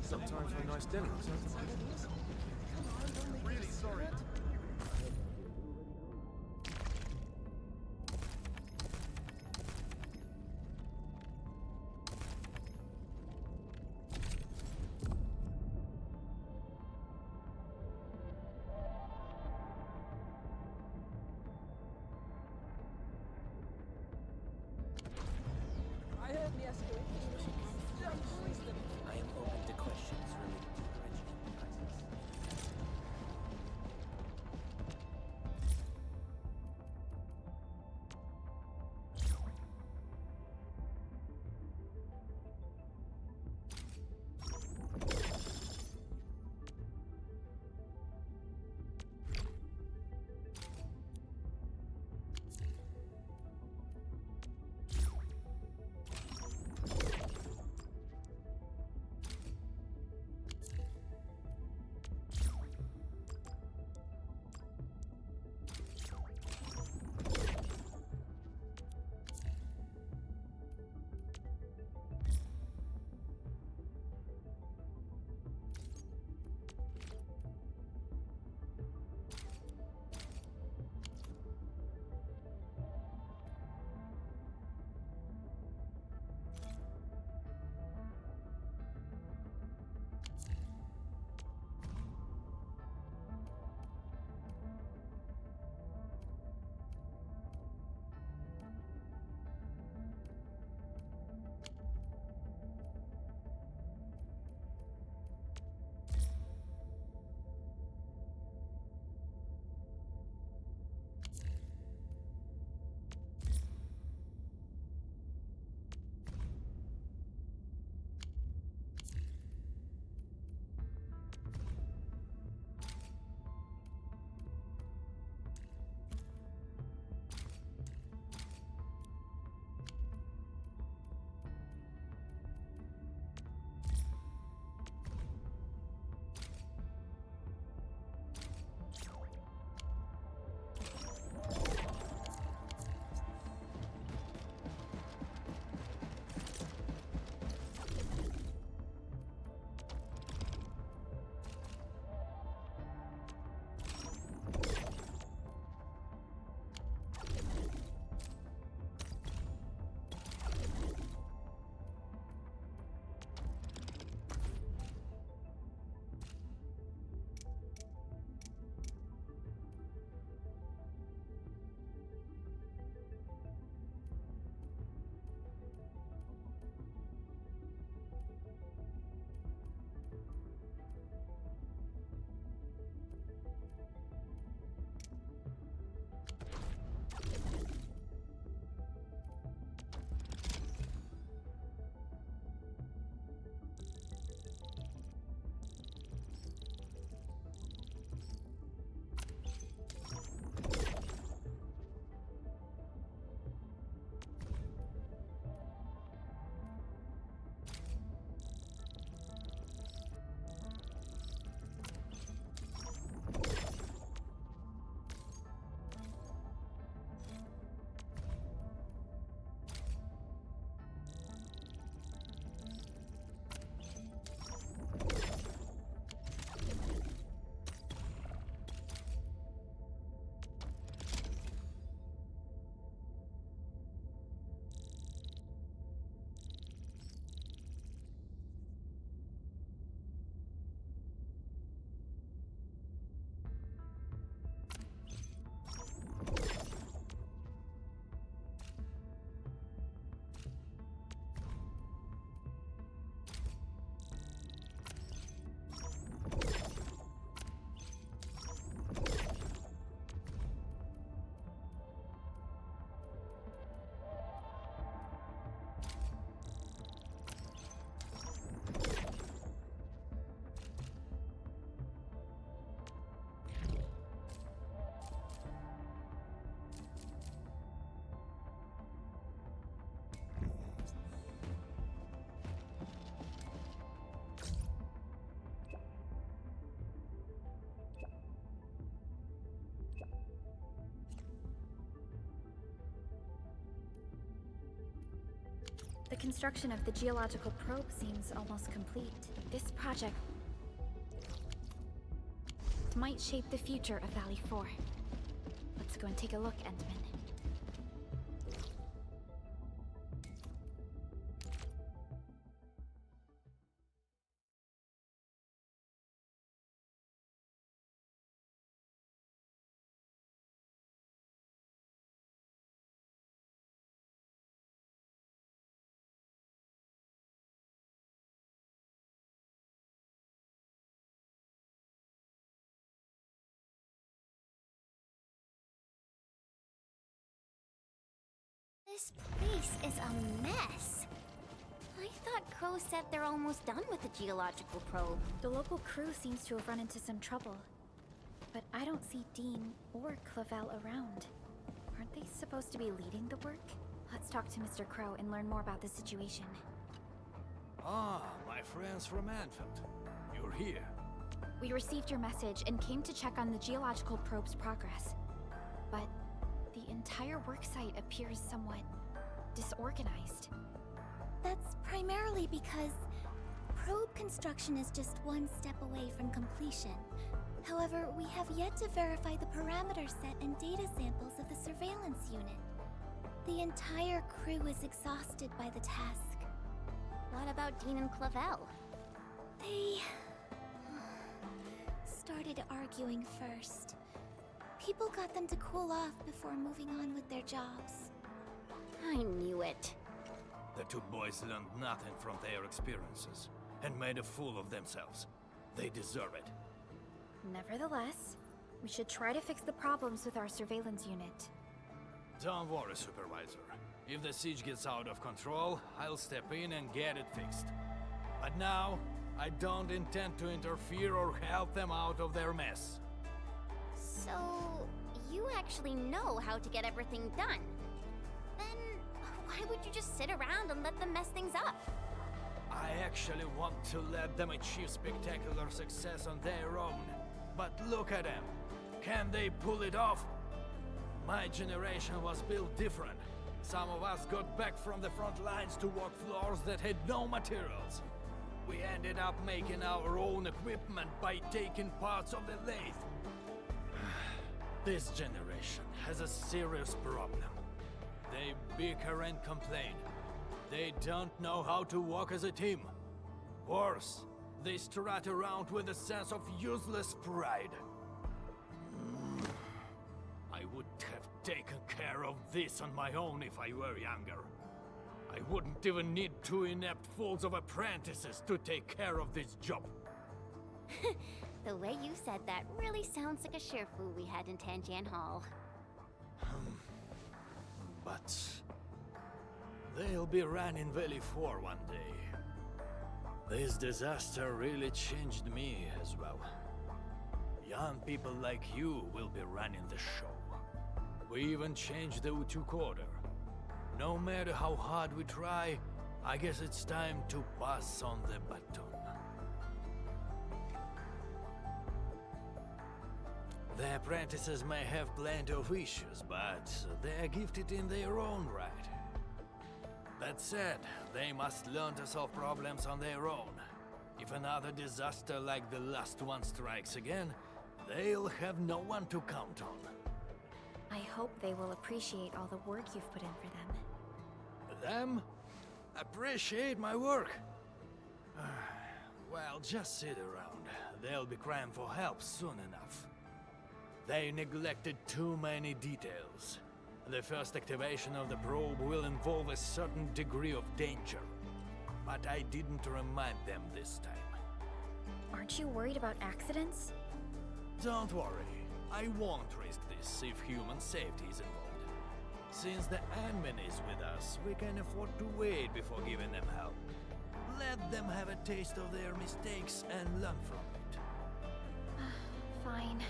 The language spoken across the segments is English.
Sometimes for a nice dinner. Really sorry. I heard the escalation. I am open to questions related to the regiment. construction of the geological probe seems almost complete. This project might shape the future of Valley 4. Let's go and take a look, Endman. This place is a mess. I thought Crow said they're almost done with the geological probe. The local crew seems to have run into some trouble. But I don't see Dean or Clavel around. Aren't they supposed to be leading the work? Let's talk to Mr. Crow and learn more about the situation. Ah, my friends from Anfield. You're here. We received your message and came to check on the geological probe's progress. But the entire worksite appears somewhat disorganized. That's primarily because probe construction is just one step away from completion. However, we have yet to verify the parameter set and data samples of the surveillance unit. The entire crew is exhausted by the task. What about Dean and Clavel? They started arguing first. People got them to cool off before moving on with their jobs. I knew it. The two boys learned nothing from their experiences and made a fool of themselves. They deserve it. Nevertheless, we should try to fix the problems with our surveillance unit. Don't worry, Supervisor. If the siege gets out of control, I'll step in and get it fixed. But now, I don't intend to interfere or help them out of their mess. So, you actually know how to get everything done. Then, why would you just sit around and let them mess things up? I actually want to let them achieve spectacular success on their own. But look at them. Can they pull it off? My generation was built different. Some of us got back from the front lines to walk floors that had no materials. We ended up making our own equipment by taking parts of the lathe. This generation has a serious problem. They bicker and complain. They don't know how to work as a team. Worse, they strut around with a sense of useless pride. I would have taken care of this on my own if I were younger. I wouldn't even need two inept fools of apprentices to take care of this job. The way you said that really sounds like a Shifu we had in Tanjian Hall. But they'll be running Valley 4 one day. This disaster really changed me as well. Young people like you will be running the show. We even changed the Utuk order. No matter how hard we try, I guess it's time to pass on the baton. The apprentices may have plenty of issues, but they're gifted in their own right. That said, they must learn to solve problems on their own. If another disaster like the last one strikes again, they'll have no one to count on. I hope they will appreciate all the work you've put in for them. Them? Appreciate my work? Well, just sit around. They'll be crying for help soon enough. They neglected too many details. The first activation of the probe will involve a certain degree of danger. But I didn't remind them this time. Aren't you worried about accidents? Don't worry. I won't risk this if human safety is involved. Since the admin is with us, we can afford to wait before giving them help. Let them have a taste of their mistakes and learn from it. Fine.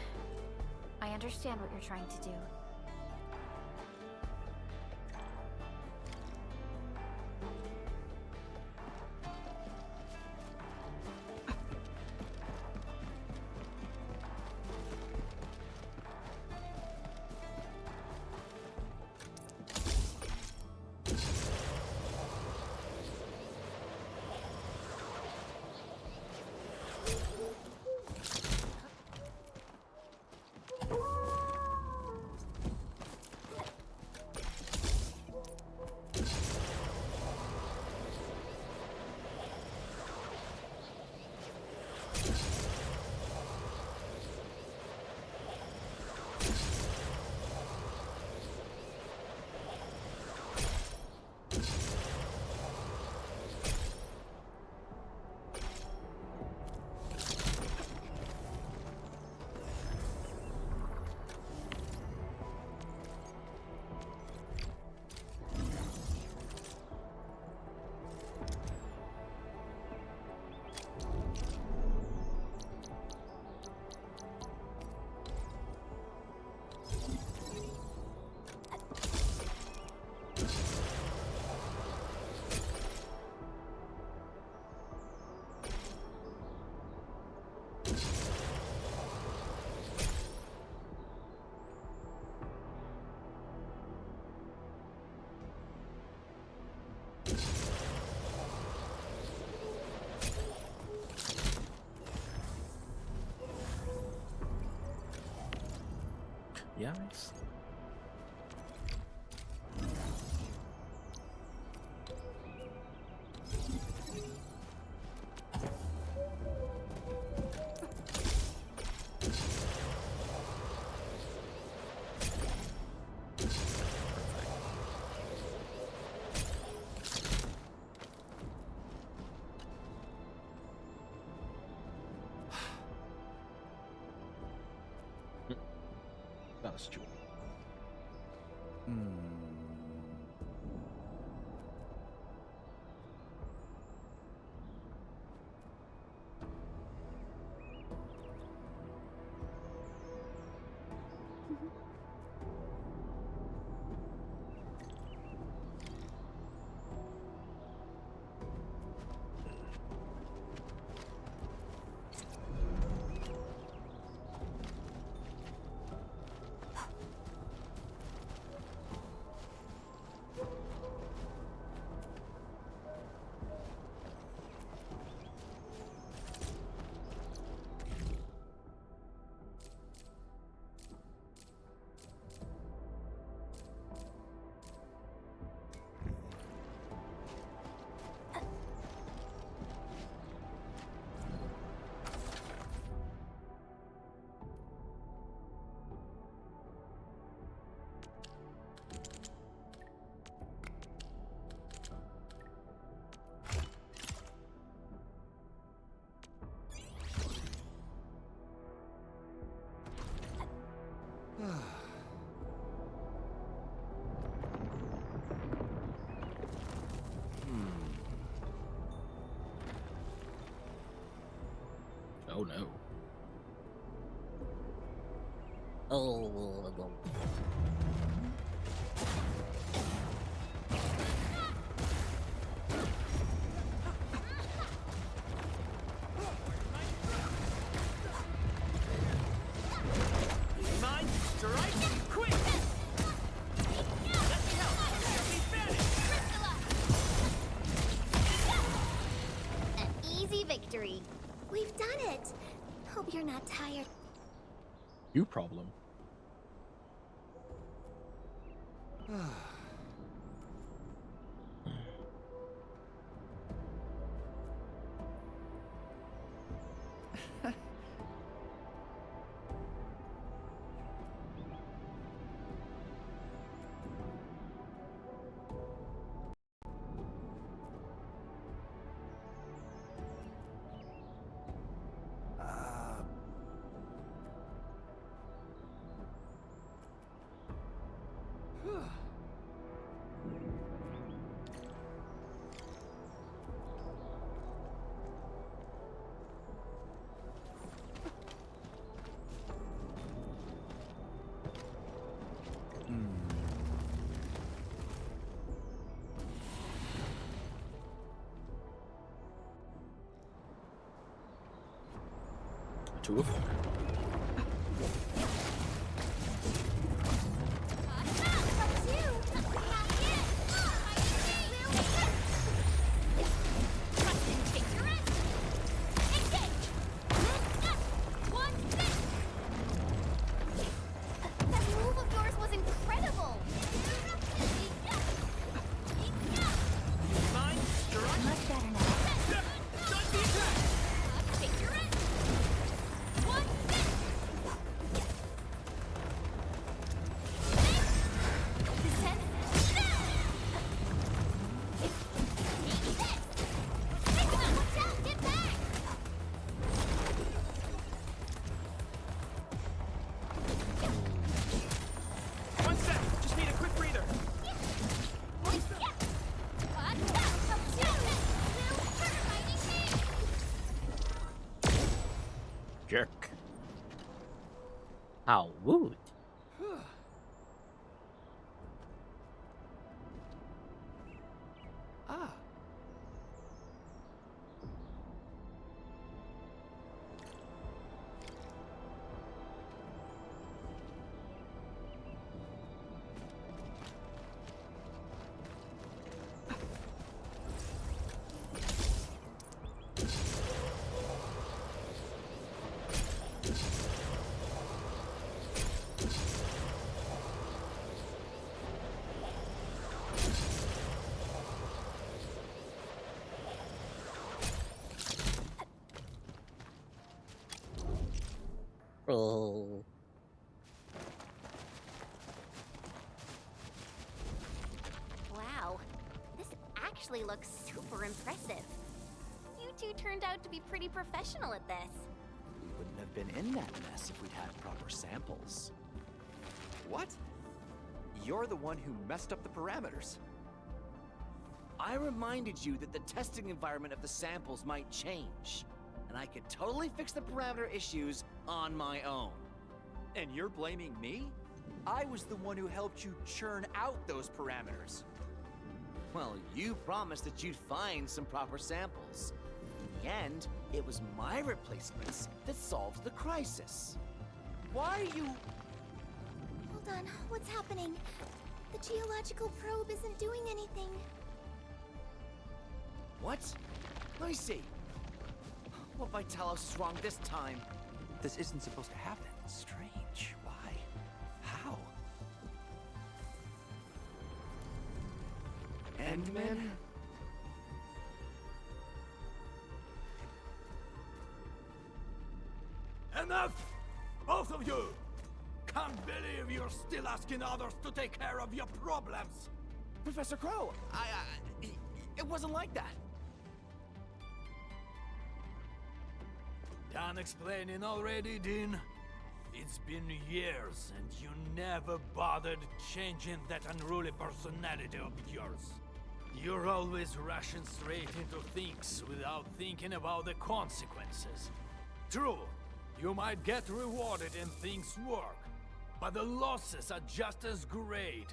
I understand what you're trying to do. Yes. That's true. Oh no. Oh. Mind strike quick! Let me help! Let me finish! An easy victory. We've done it! Hope you're not tired. You problem. Two of them. That move of yours was incredible. Mind strike! Much better now. Don't be attacked! Take your rest. One. Descend. Take this. Take it. Watch out. Get back. One sec, just need a quick breather. Jerk. How rude. Ah, Oh. Wow, this actually looks super impressive. You two turned out to be pretty professional at this. We wouldn't have been in that mess if we'd had proper samples. What? You're the one who messed up the parameters. I reminded you that the testing environment of the samples might change, and I could totally fix the parameter issues on my own. And you're blaming me? I was the one who helped you churn out those parameters. Well, you promised that you'd find some proper samples. In the end, it was my replacements that solved the crisis. Why are you... Hold on, what's happening? The geological probe isn't doing anything. What? Let me see. What Vitalos is wrong this time? This isn't supposed to happen. Strange. Why? How? Endman? Enough! Both of you! Can't believe you're still asking others to take care of your problems! Professor Crow, it wasn't like that. Done explaining already, Dean? It's been years, and you never bothered changing that unruly personality of yours. You're always rushing straight into things without thinking about the consequences. True, you might get rewarded and things work, but the losses are just as great.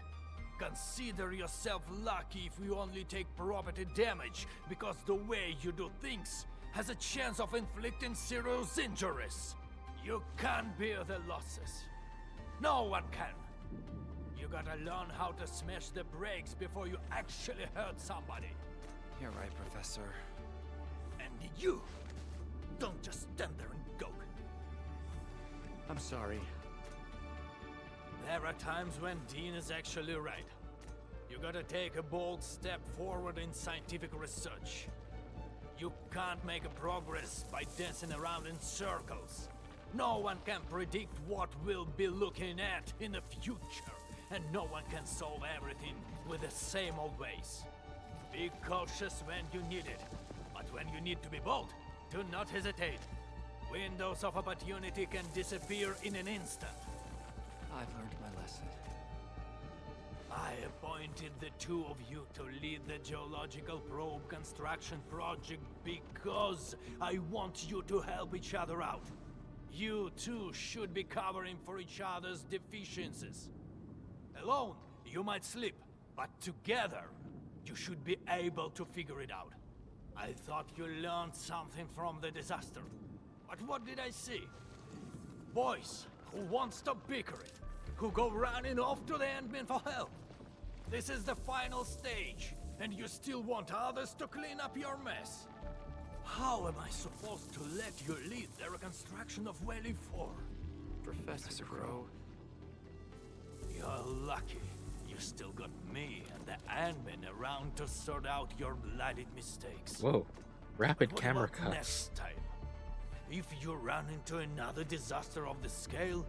Consider yourself lucky if you only take property damage, because the way you do things has a chance of inflicting serious injuries. You can't bear the losses. No one can. You gotta learn how to smash the brakes before you actually hurt somebody. You're right, Professor. And you don't just stand there and go. I'm sorry. There are times when Dean is actually right. You gotta take a bold step forward in scientific research. You can't make a progress by dancing around in circles. No one can predict what we'll be looking at in the future, and no one can solve everything with the same old ways. Be cautious when you need it, but when you need to be bold, do not hesitate. Windows of opportunity can disappear in an instant. I've learned my lesson. I appointed the two of you to lead the geological probe construction project because I want you to help each other out. You two should be covering for each other's deficiencies. Alone, you might slip, but together, you should be able to figure it out. I thought you learned something from the disaster. But what did I see? Boys who won't stop bickering, who go running off to the Endman for help. This is the final stage, and you still want others to clean up your mess. How am I supposed to let you lead the reconstruction of Valley 4? Professor Crow. You're lucky. You still got me and the Endman around to sort out your bloody mistakes. Whoa. Rapid What camera about cuts. next time? If you run into another disaster of the scale,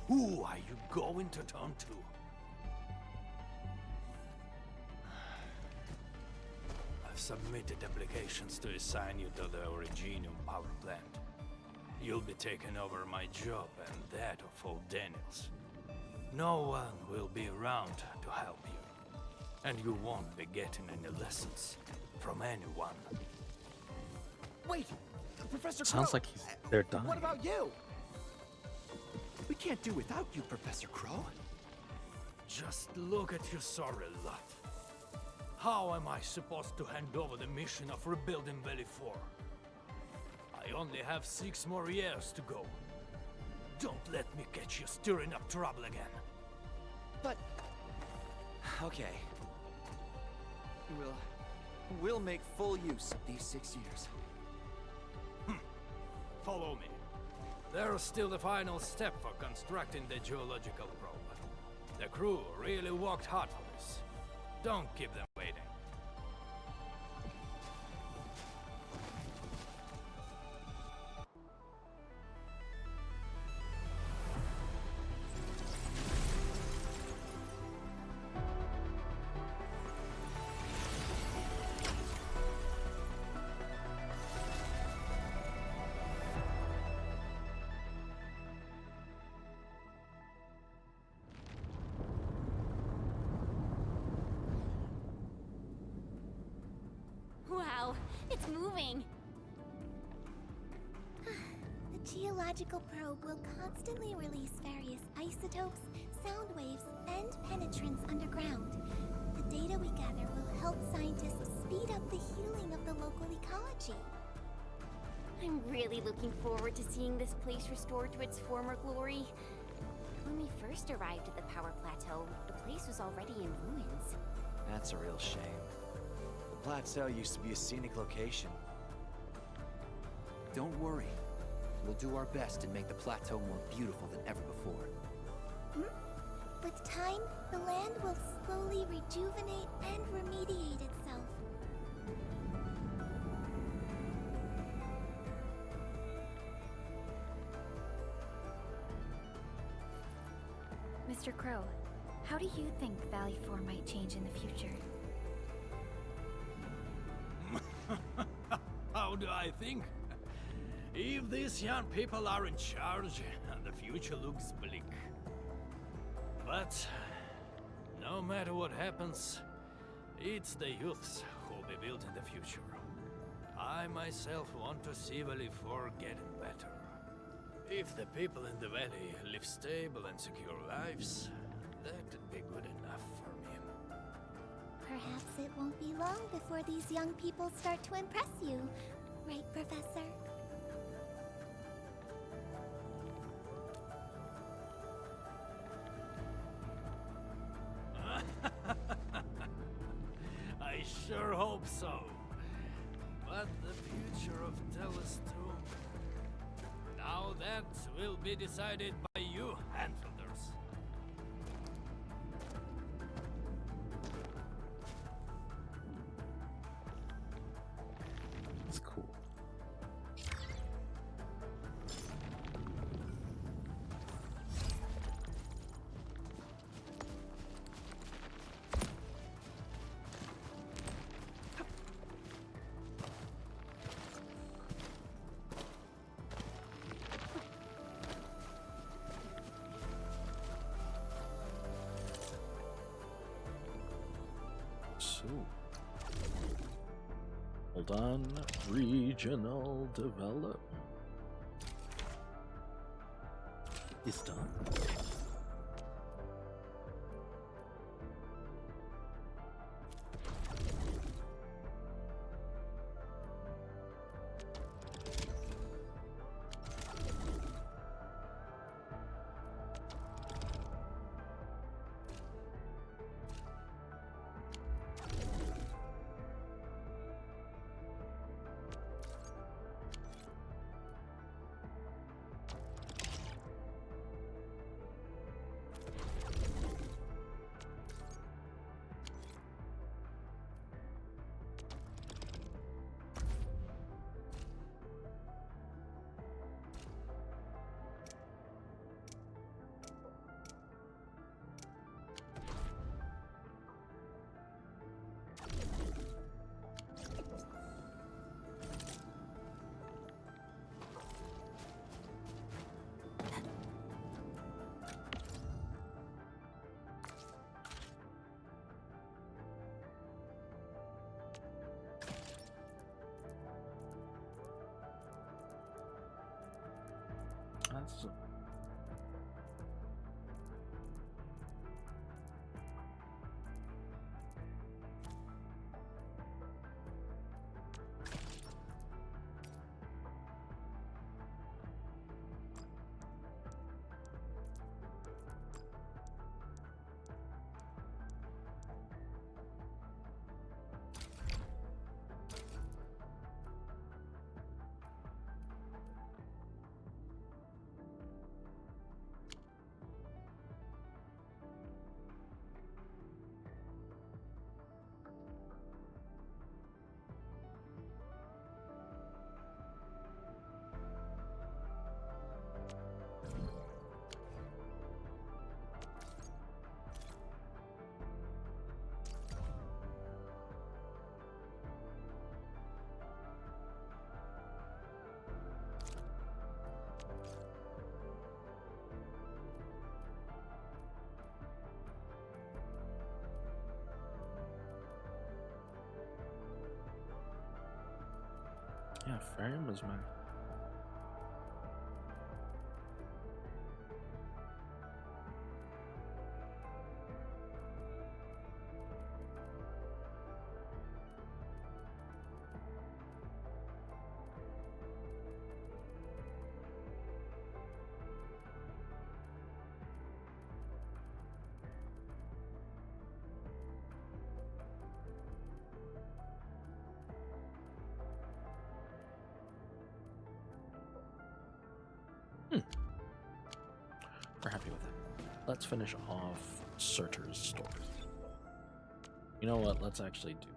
who are you going to turn to? I've submitted applications to assign you to the Originium power plant. You'll be taking over my job and that of old Daniels. No one will be around to help you. And you won't be getting any lessons from anyone. Wait, Professor Sounds Crow, like they're dying. what about you? We can't do without you, Professor Crow. Just look at your sorry lot. How am I supposed to hand over the mission of rebuilding Valley 4? I only have 6 more years to go. Don't let me catch you stirring up trouble again. But... okay. We'll make full use of these 6 years. Follow me. There's still the final step for constructing the geological probe. The crew really worked hard for this. Don't keep them waiting. moving. The geological probe will constantly release various isotopes, sound waves, and penetrants underground. The data we gather will help scientists speed up the healing of the local ecology. I'm really looking forward to seeing this place restored to its former glory. When we first arrived at the power plateau, the place was already in ruins. That's a real shame. The plateau used to be a scenic location. Don't worry. We'll do our best to make the plateau more beautiful than ever before. With time, the land will slowly rejuvenate and remediate itself. Mr. Crow, how do you think Valley 4 might change in the future? How do I think? If these young people are in charge, the future looks bleak. But no matter what happens, it's the youths who'll be building the future. I myself want to see Valley 4 getting better. If the people in the valley live stable and secure lives, that'd be good enough for me. Perhaps it won't be long before these young people start to impress you, right, Professor? I sure hope so. But the future of Telestorm... Now that will be decided by you, Handfielders. It's cool. So, hold on, regional develop is done. That's famous man. We're happy with that. Let's finish off Surtur's story. You know what? Let's actually do.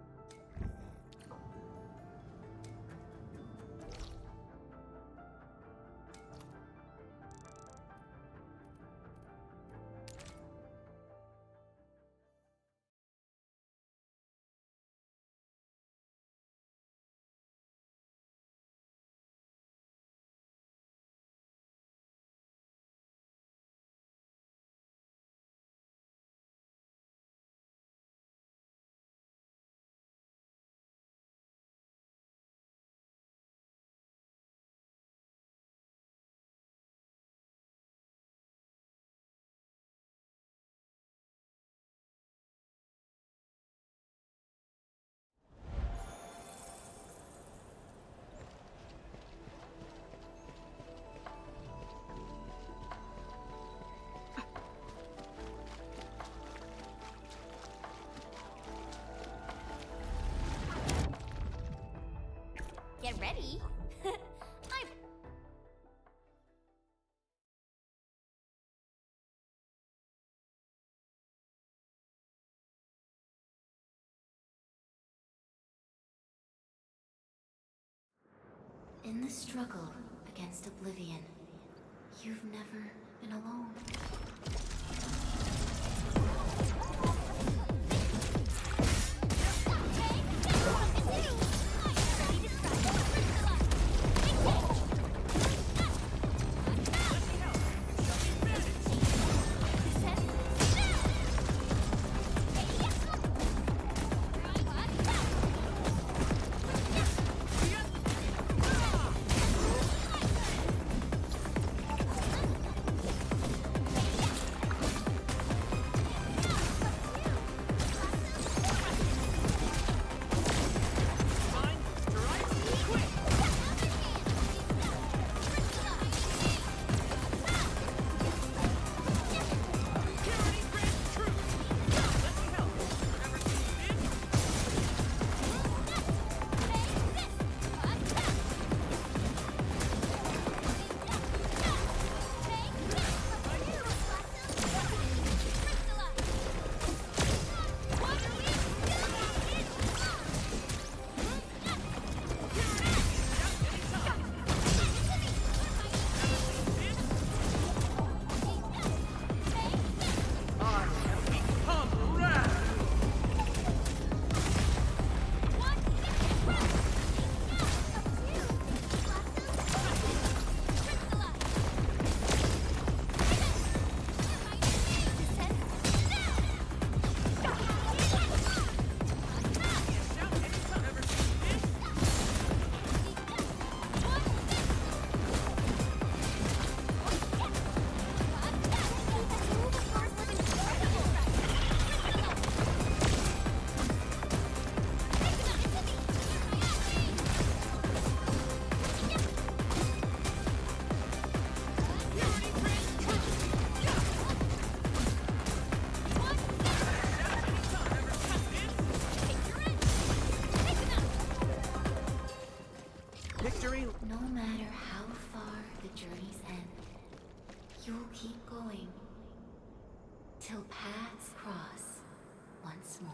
Get ready. I'm... In the struggle against oblivion, you've never been alone. No matter how far the journey's end, you'll keep going till paths cross once more.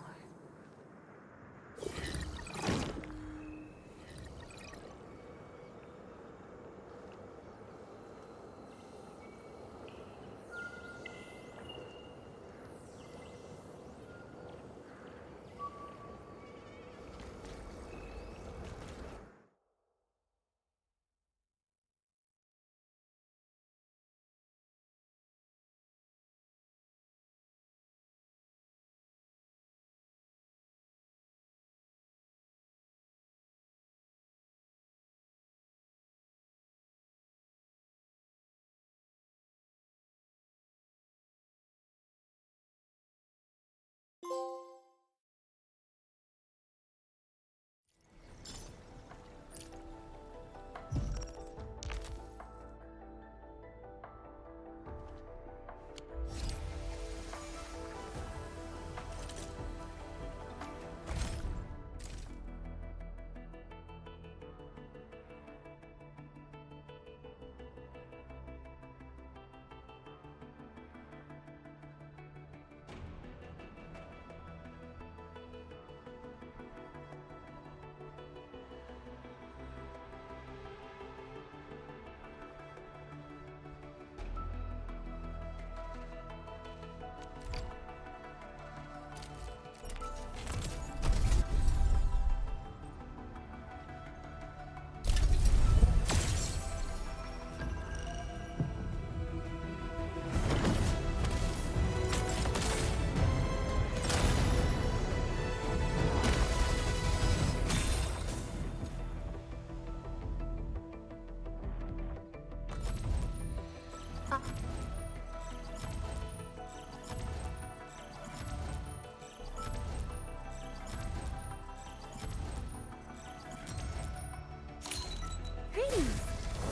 Greetings!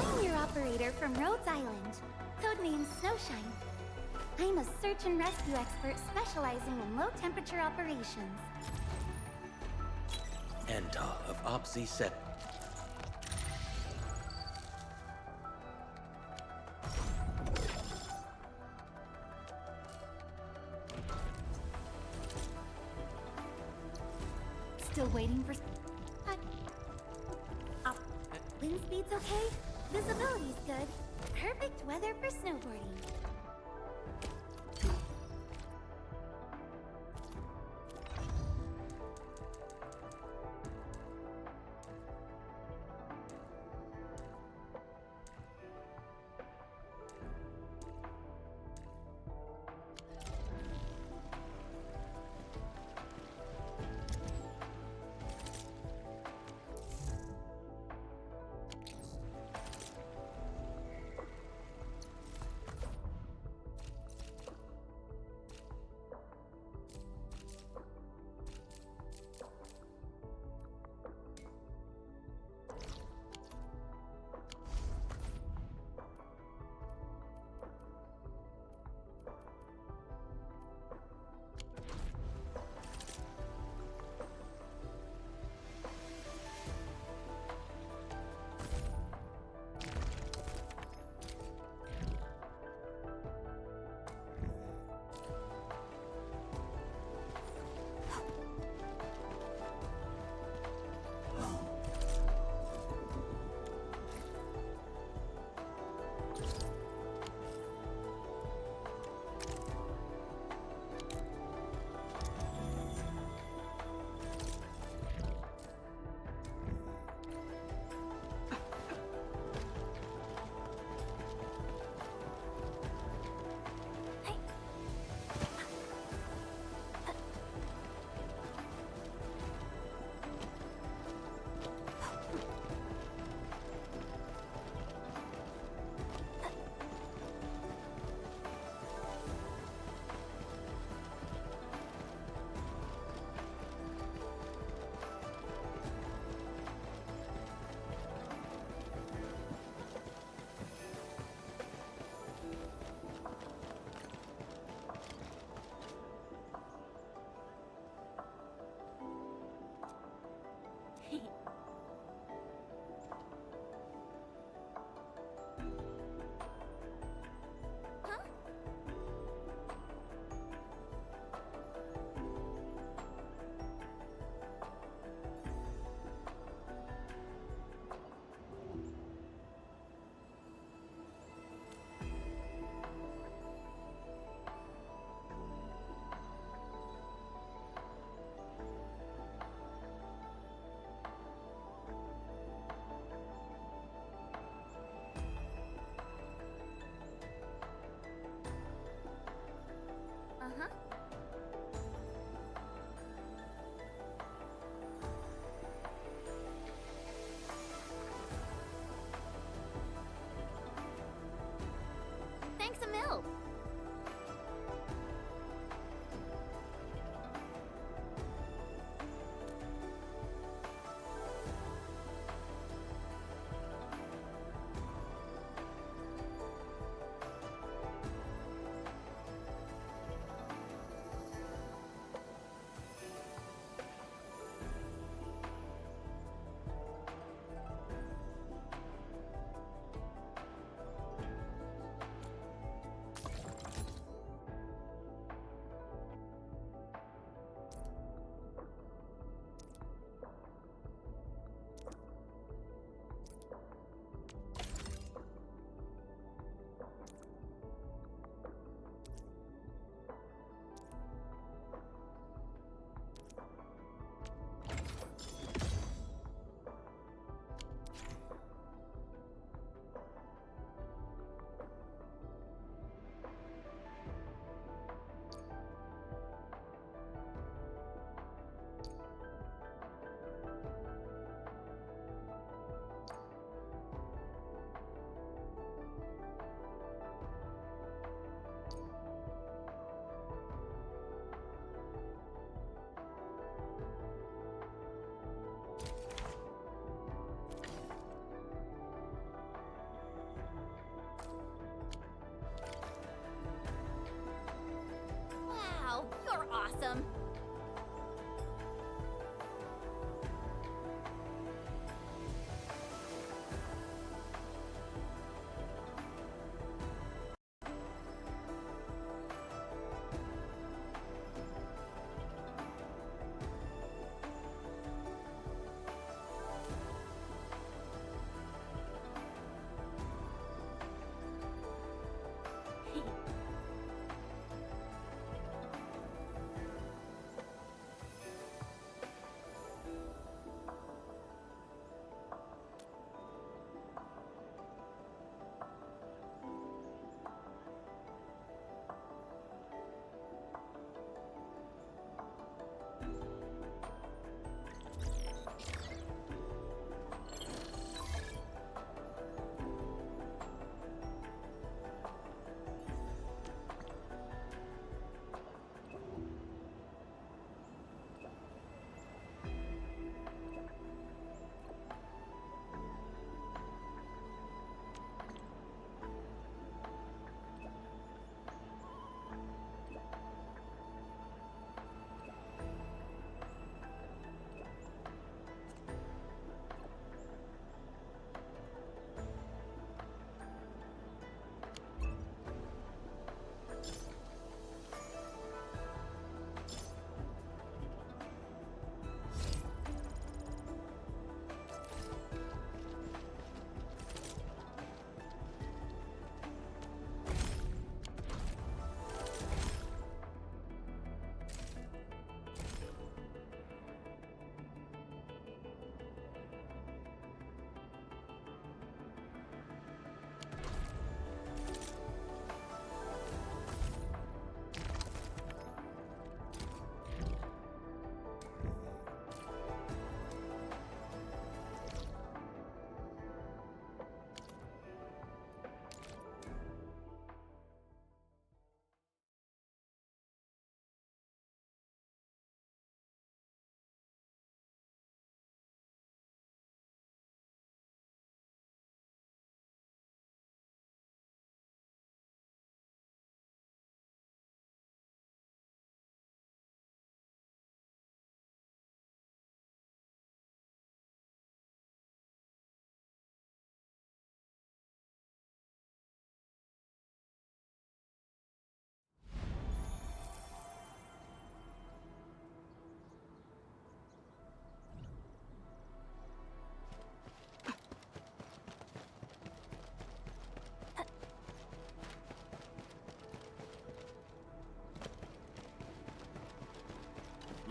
I'm your operator from Rhodes Island, codenamed Snowshine. I'm a search and rescue expert specializing in low-temperature operations. Enta of Opsy Set. Still waiting for... Wind speed's okay, visibility's good. Perfect weather for snowboarding.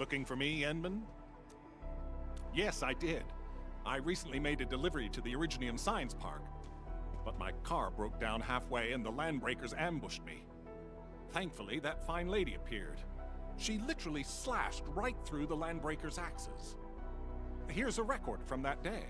Looking for me, Enman? Yes, I did. I recently made a delivery to the Originium Science Park. But my car broke down halfway and the Landbreakers ambushed me. Thankfully, that fine lady appeared. She literally slashed right through the Landbreakers' axes. Here's a record from that day.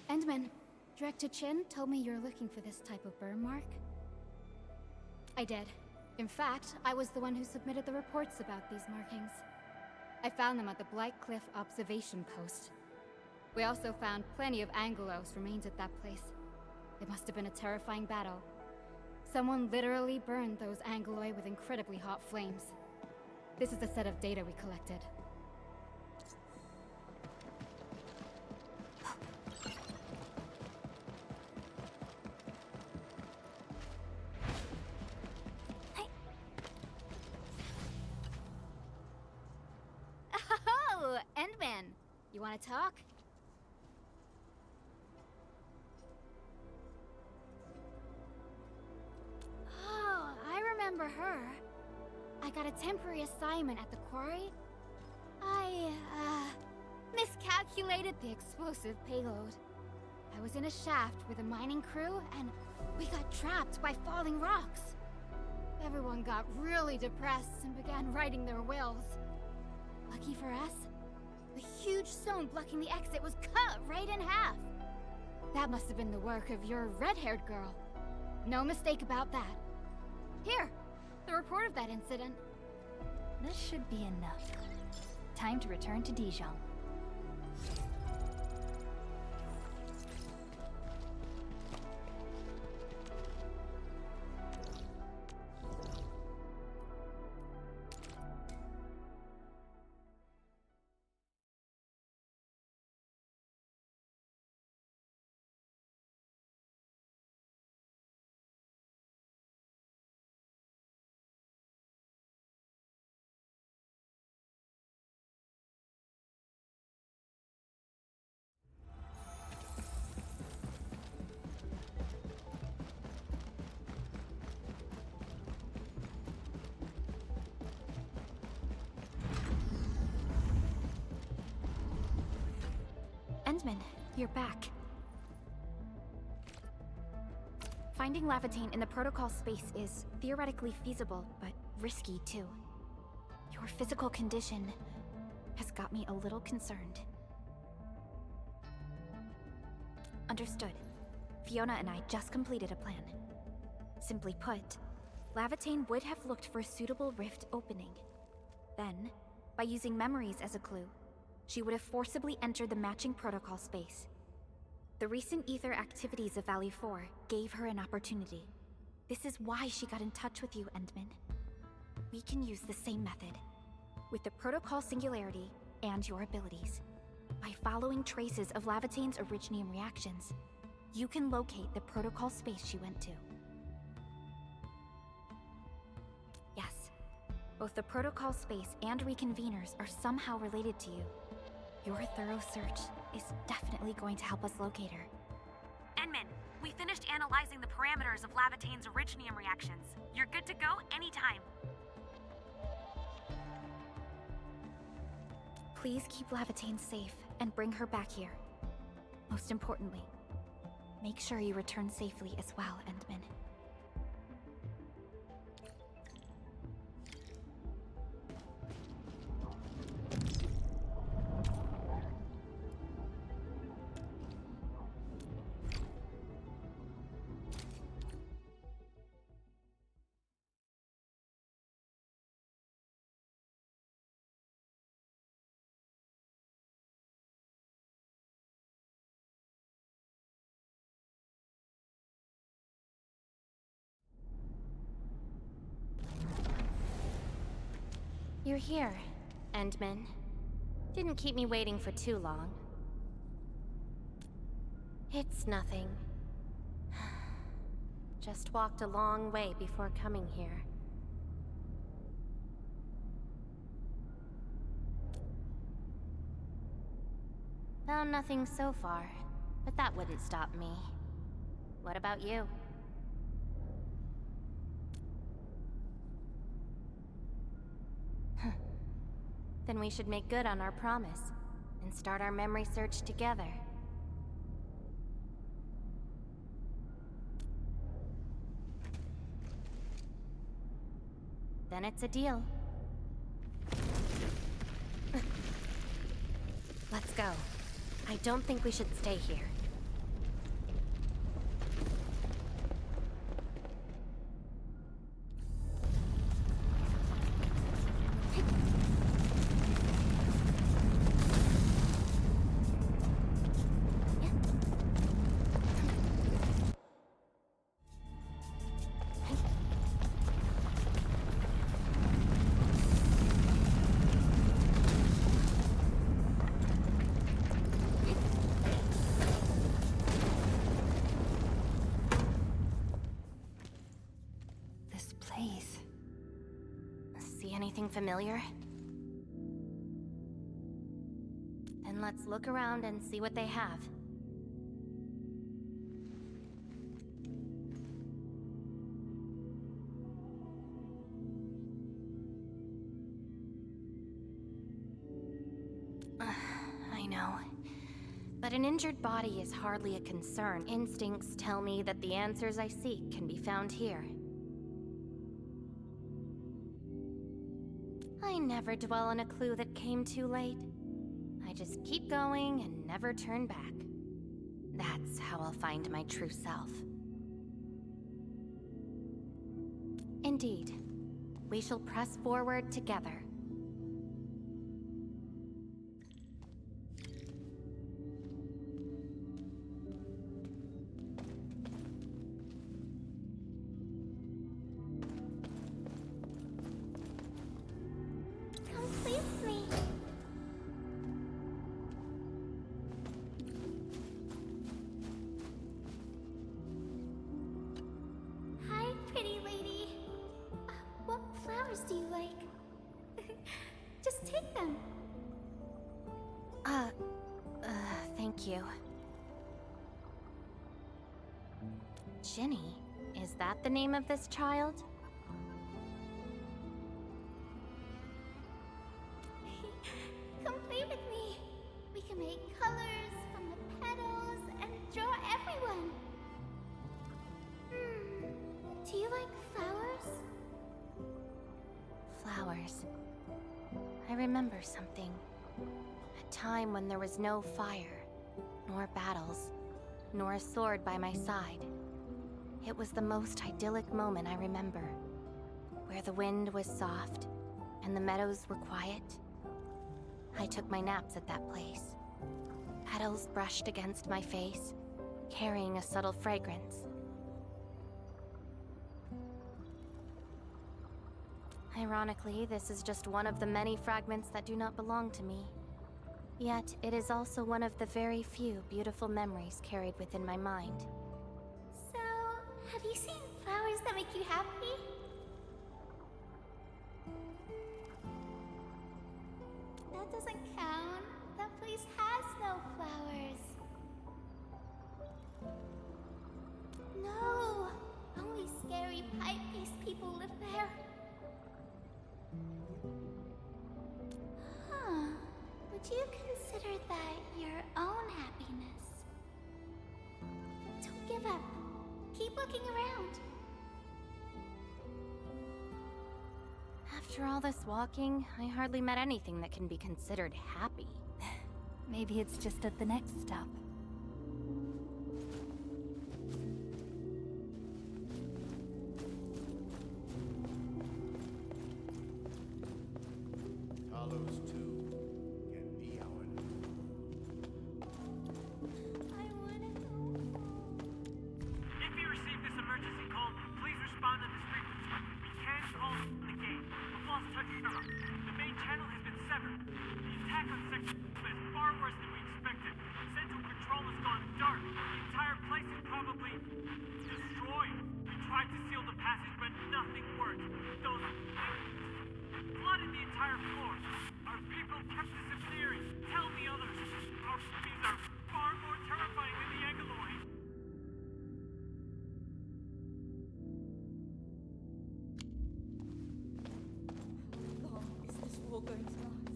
Endman, Director Chin told me you're looking for this type of burn mark. I did. In fact, I was the one who submitted the reports about these markings. I found them at the Blight Cliff observation post. We also found plenty of Angelos remains at that place. It must have been a terrifying battle. Someone literally burned those Angeloi with incredibly hot flames. This is the set of data we collected. Oh, Endman. You want to talk? Oh, I remember her. I got a temporary assignment at the quarry. I, miscalculated the explosive payload. I was in a shaft with a mining crew, and we got trapped by falling rocks. Everyone got really depressed and began writing their wills. Lucky for us, the huge stone blocking the exit was cut right in half. That must have been the work of your red-haired girl. No mistake about that. Here, the report of that incident. This should be enough. Time to return to Dijon. Endman, you're back. Finding Lavitane in the protocol space is theoretically feasible, but risky too. Your physical condition has got me a little concerned. Understood. Fiona and I just completed a plan. Simply put, Lavitane would have looked for a suitable rift opening. Then, by using memories as a clue, she would have forcibly entered the matching protocol space. The recent ether activities of Valley 4 gave her an opportunity. This is why she got in touch with you, Endman. We can use the same method, with the protocol singularity and your abilities. By following traces of Lavitane's originium reactions, you can locate the protocol space she went to. Yes, both the protocol space and reconveners are somehow related to you. Your thorough search is definitely going to help us locate her. Enman, we finished analyzing the parameters of Lavitane's originium reactions. You're good to go anytime. Please keep Lavitane safe and bring her back here. Most importantly, make sure you return safely as well, Endman. You're here, Endman. Didn't keep me waiting for too long. It's nothing. Just walked a long way before coming here. Found nothing so far, but that wouldn't stop me. What about you? Then we should make good on our promise and start our memory search together. Then it's a deal. Let's go. I don't think we should stay here. Anything familiar? Then let's look around and see what they have. I know. But an injured body is hardly a concern. Instincts tell me that the answers I seek can be found here. I never dwell on a clue that came too late. I just keep going and never turn back. That's how I'll find my true self. Indeed, we shall press forward together. Do you like? Just take them. Thank you. Ginny, is that the name of this child? Come play with me. We can make colors from the petals and draw everyone. Do you like flowers? Flowers. I remember something. A time when there was no fire, nor battles, nor a sword by my side. It was the most idyllic moment I remember, where the wind was soft and the meadows were quiet. I took my naps at that place. Petals brushed against my face, carrying a subtle fragrance. Ironically, this is just one of the many fragments that do not belong to me. Yet, it is also one of the very few beautiful memories carried within my mind. So, have you seen flowers that make you happy? That doesn't count. That place has no flowers. No! Only scary pipe-piece people live there. Huh. Would you consider that your own happiness? Don't give up. Keep looking around. After all this walking, I hardly met anything that can be considered happy. Maybe it's just at the next stop. Respond to this frequency. We can't call the gate. The false touch terminal. The tried to seal the passage, but nothing worked. Those things flooded the entire floor. Our people kept disappearing. Tell me others. Our enemies are far more terrifying than the Angaloid. How long is this war going to last?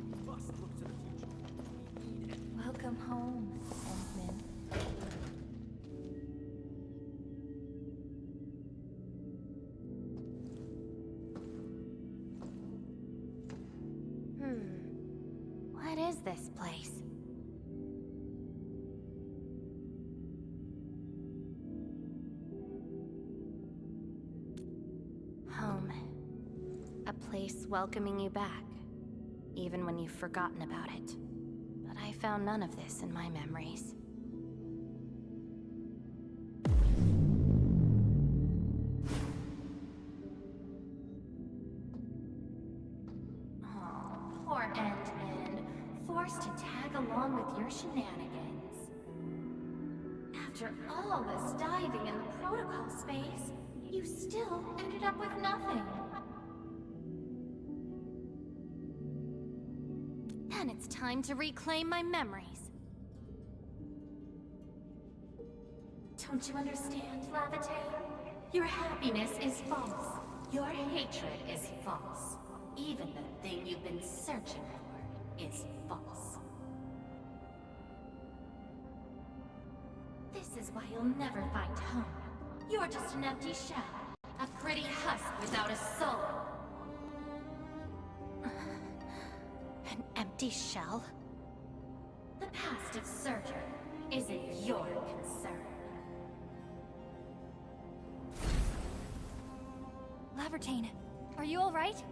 We must look to the future. We need it. Welcome home, Endman. What is this place? Home. A place welcoming you back, even when you've forgotten about it. But I found none of this in my memories. Oh, poor Endman. Forced to tag along with your shenanigans. After all this diving in the protocol space, you still ended up with nothing. And it's time to reclaim my memories. Don't you understand, Lavatae? Your happiness is false. Your hatred is false. Even the thing you've been searching for is false. This is why you'll never find home. You're just an empty shell. A pretty husk without a soul. An empty shell? The past of Surtur isn't your concern. Lavertine, are you alright?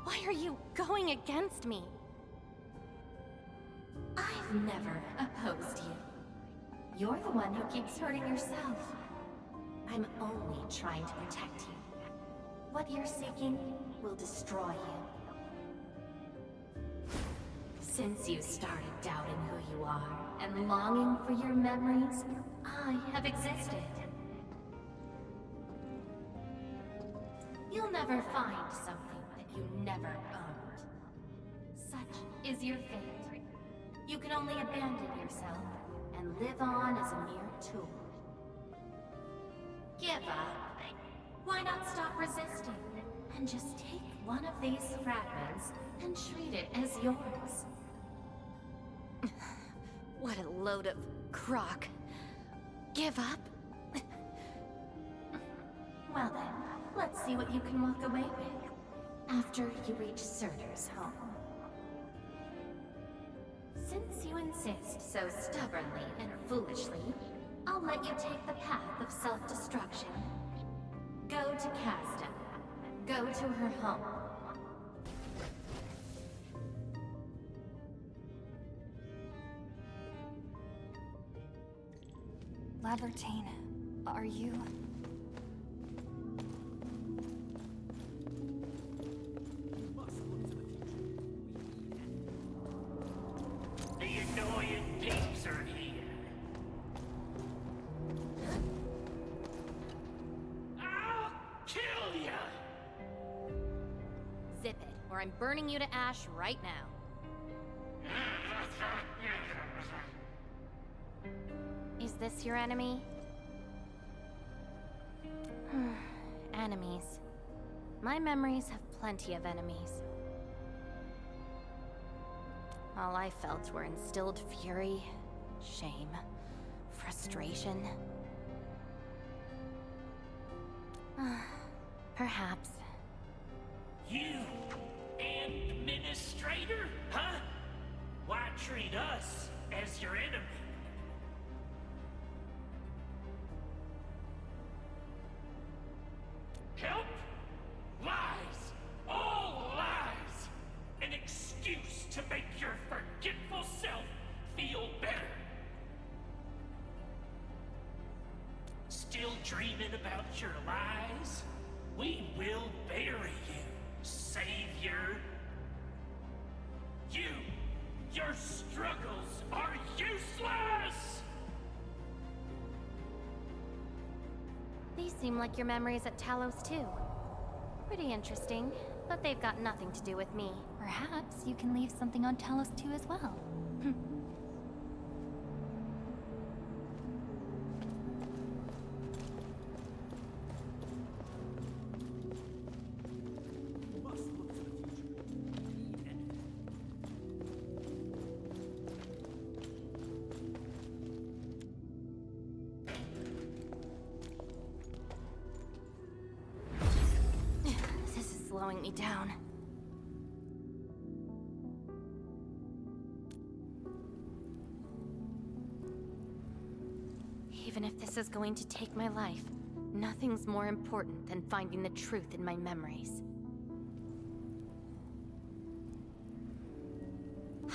Why are you going against me? I've never opposed you. You're the one who keeps hurting yourself. I'm only trying to protect you. What you're seeking will destroy you. Since you started doubting who you are and longing for your memories, I have existed. You'll never find something that you never owned. Such is your fate. You can only abandon yourself and live on as a mere tool. Give up. Why not stop resisting and just take one of these fragments and treat it as yours? What a load of crock. Give up? Well then, let's see what you can walk away with after you reach Surtur's home. Since you insist so stubbornly and foolishly, I'll let you take the path of self-destruction. Go to Casta. Go to her home. Lavertine, are you... The annoying peeps are here. I'll kill ya! Zip it, or I'm burning you to ash right now. Is this your enemy? Enemies. My memories have plenty of enemies. All I felt were instilled fury, shame, frustration. Perhaps. You, administrator, huh? Why treat us as your enemy? Help? Lies. All lies. An excuse to make your forgetful self feel better. Still dreaming about your lies? We will bury you, Savior. Your struggles are useless! These seem like your memories at Talos too. Pretty interesting, but they've got nothing to do with me. Perhaps you can leave something on Talos too as well. This is slowing me down. Even if this is going to take my life, nothing's more important than finding the truth in my memories.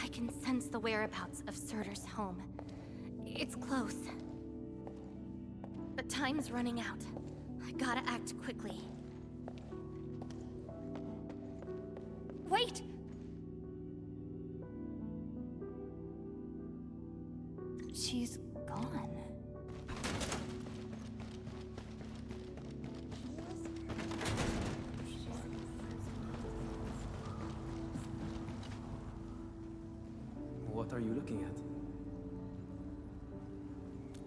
I can sense the whereabouts of Surtur's home. It's close. But time's running out. I gotta act quickly. Wait! She's gone. What are you looking at?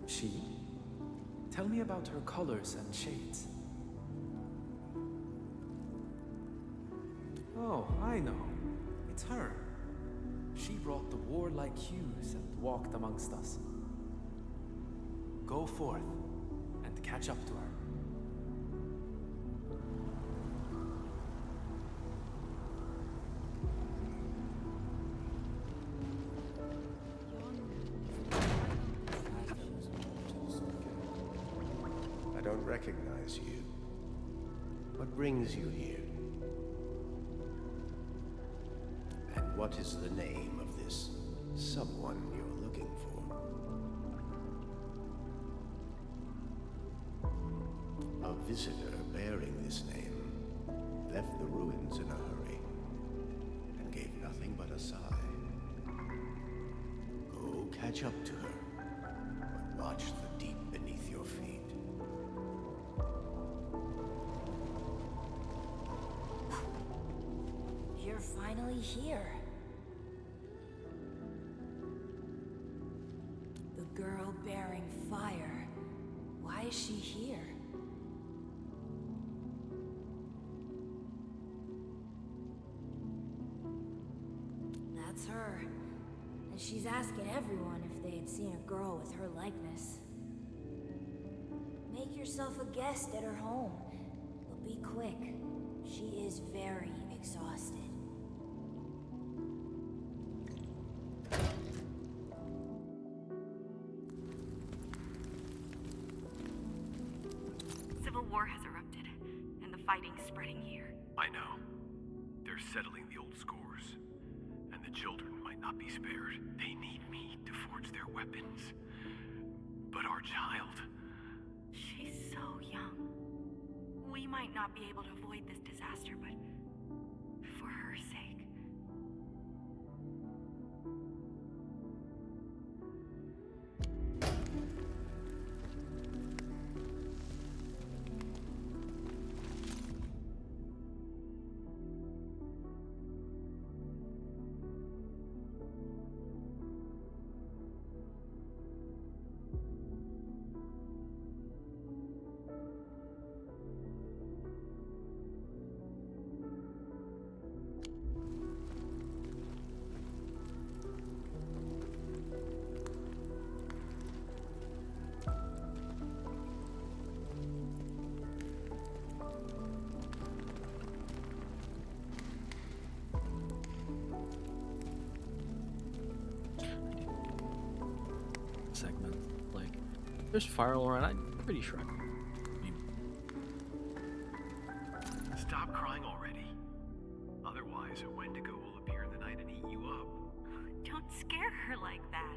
She? Tell me about her colors and shades. Oh, I know. It's her. She brought the warlike hues and walked amongst us. Go forth and catch up to her. I don't recognize you. What brings you here? And what is the name of this someone you're looking for? A visitor bearing this name left the ruins in a hurry and gave nothing but a sigh. Go catch up to her, but watch the deep beneath your feet. You're finally here. The girl bearing fire. Why is she here? That's her. And she's asking everyone if they had seen a girl with her likeness. Make yourself a guest at her home. But be quick. She is very exhausted. Civil war has erupted, and the fighting's spreading here. I know. They're settling the old scores. And the children might not be spared. They need me to forge their weapons. But our child... She's so young. We might not be able to avoid this disaster, but for her sake. Segment. Like, there's fire all around. I'm pretty sure I can. Stop crying already. Otherwise, a Wendigo will appear in the night and eat you up. Don't scare her like that.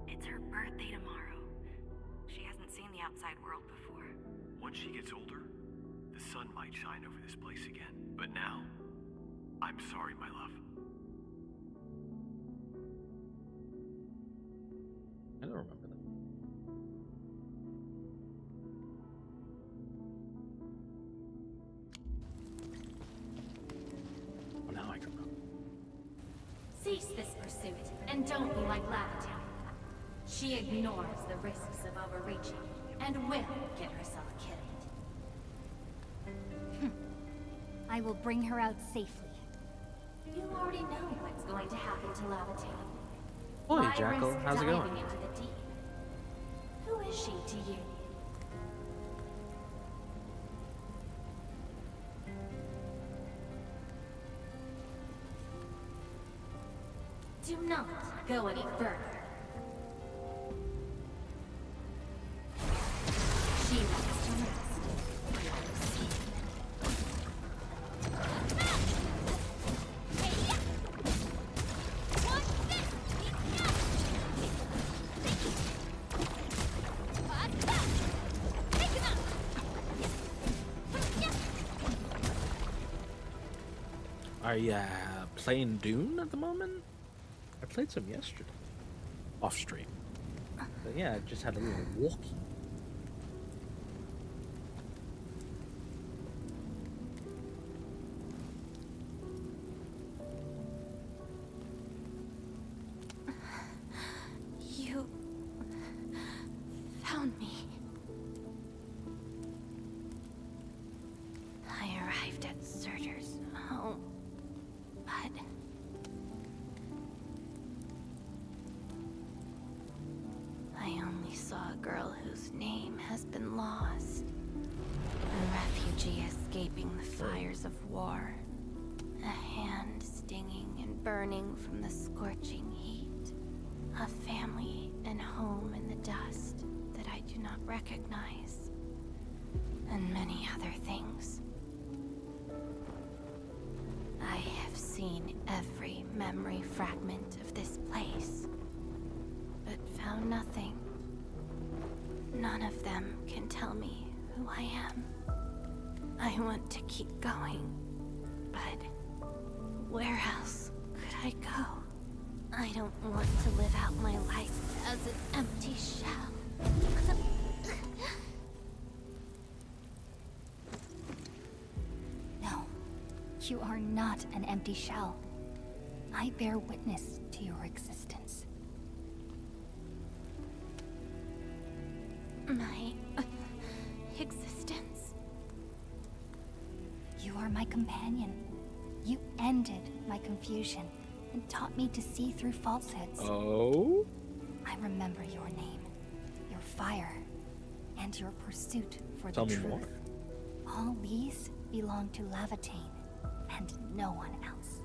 It's her birthday tomorrow. She hasn't seen the outside world before. Once she gets older, the sun might shine over this place again. But now, I'm sorry, my love. I don't remember that. Oh, now I can remember. Cease this pursuit, and don't be like Lavatown. She ignores the risks of overreaching, and will get herself killed. I will bring her out safely. You already know what's going to happen to Lavatown. Oi, Why Jackal, risk how's it diving going? into the deep? Who is she to you? Do not go any further. She wants to rest. Are you playing Dune at the moment? I played some yesterday. Off stream. But yeah, I just had a little walkie. You found me. I arrived at Surtur's home, but I only saw a girl whose name has been lost. A refugee escaping the fires of war. A hand stinging and burning from the scorching heat. A family and home in the dust that I do not recognize. And many other things. I have seen every memory fragment of this place, but found nothing. None of them can tell me who I am. I want to keep going, but where else could I go? I don't want to live out my life as an empty shell. No, you are not an empty shell. I bear witness to your existence. My existence? You are my companion. You ended my confusion and taught me to see through falsehoods. Oh? I remember your name, your fire, and your pursuit for Tell the me truth. more. All these belong to Lavatown, and no one else.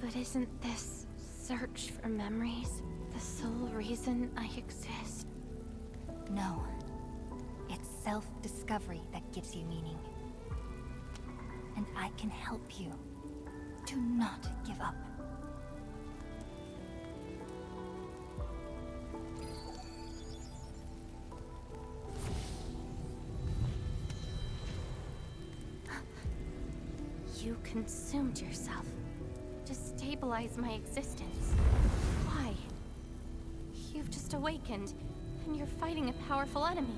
But isn't this search for memories the sole reason I exist? No. It's self-discovery that gives you meaning. And I can help you. Do not give up. You consumed yourself to stabilize my existence. Why? You've just awakened, and you're fighting a powerful enemy.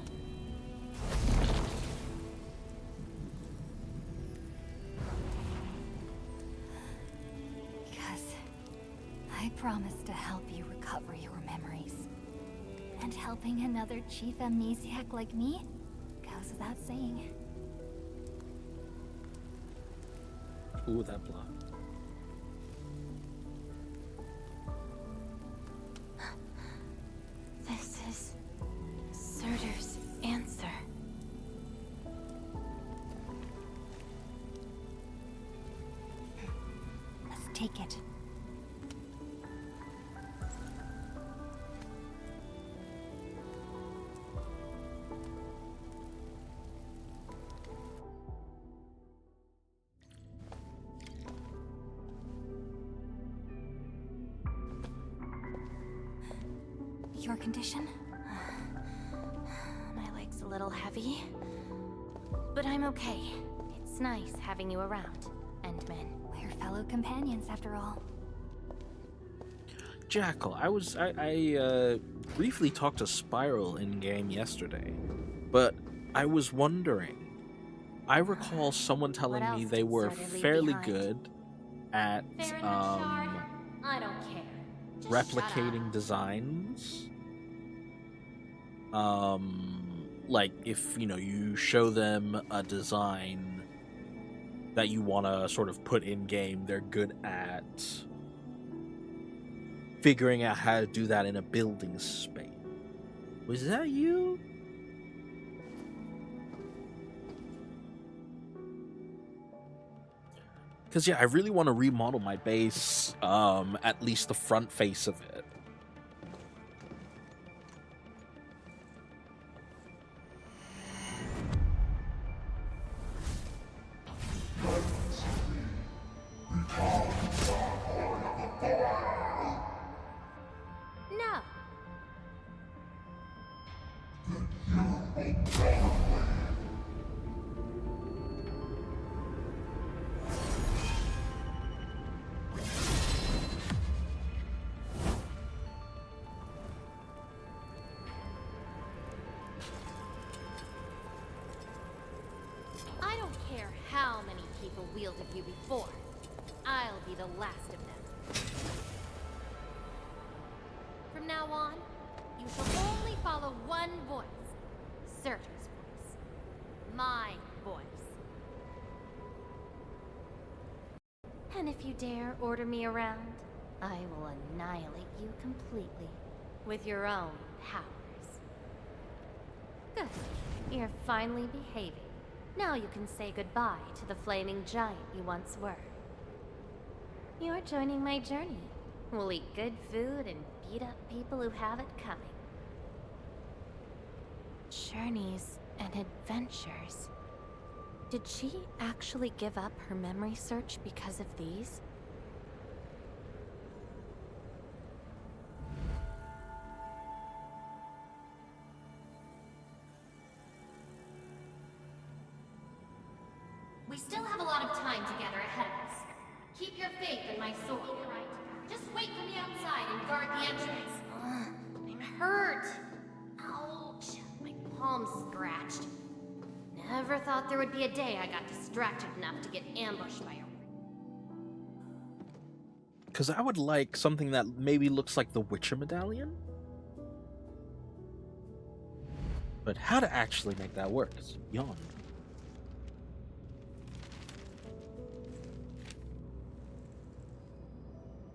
Because I promised to help you recover your memories. And helping another chief amnesiac like me goes without saying. Ooh, that plot. This is Surtur's answer. Let's take it. Your condition? My leg's a little heavy. But I'm okay. It's nice having you around, Endman. We're fellow companions, after all. Jackal, I briefly talked to Spiral in-game yesterday, but I was wondering, I recall someone telling me they were fairly good at, I don't care. Just replicating designs. Like if, you show them a design that you want to sort of put in-game, they're good at figuring out how to do that in a building space. Was that you? Because, yeah, I really want to remodel my base, at least the front face of it. No. I don't care how many people wielded you before. I'll be the last of them. From now on, you shall only follow one voice. Surtur's voice. My voice. And if you dare order me around, I will annihilate you completely. With your own powers. Good. You're finally behaving. Now you can say goodbye to the flaming giant you once were. You're joining my journey. We'll eat good food and beat up people who have it coming. Journeys and adventures. Did she actually give up her memory search because of these? We still have a lot of time together ahead of us. Keep your faith in my sword, right? Just wait for me outside and guard the entrance. I'm hurt. Ouch. My palm's scratched. Never thought there would be a day I got distracted enough to get ambushed by a... Because I would like something that maybe looks like the Witcher medallion. But how to actually make that work is beyond.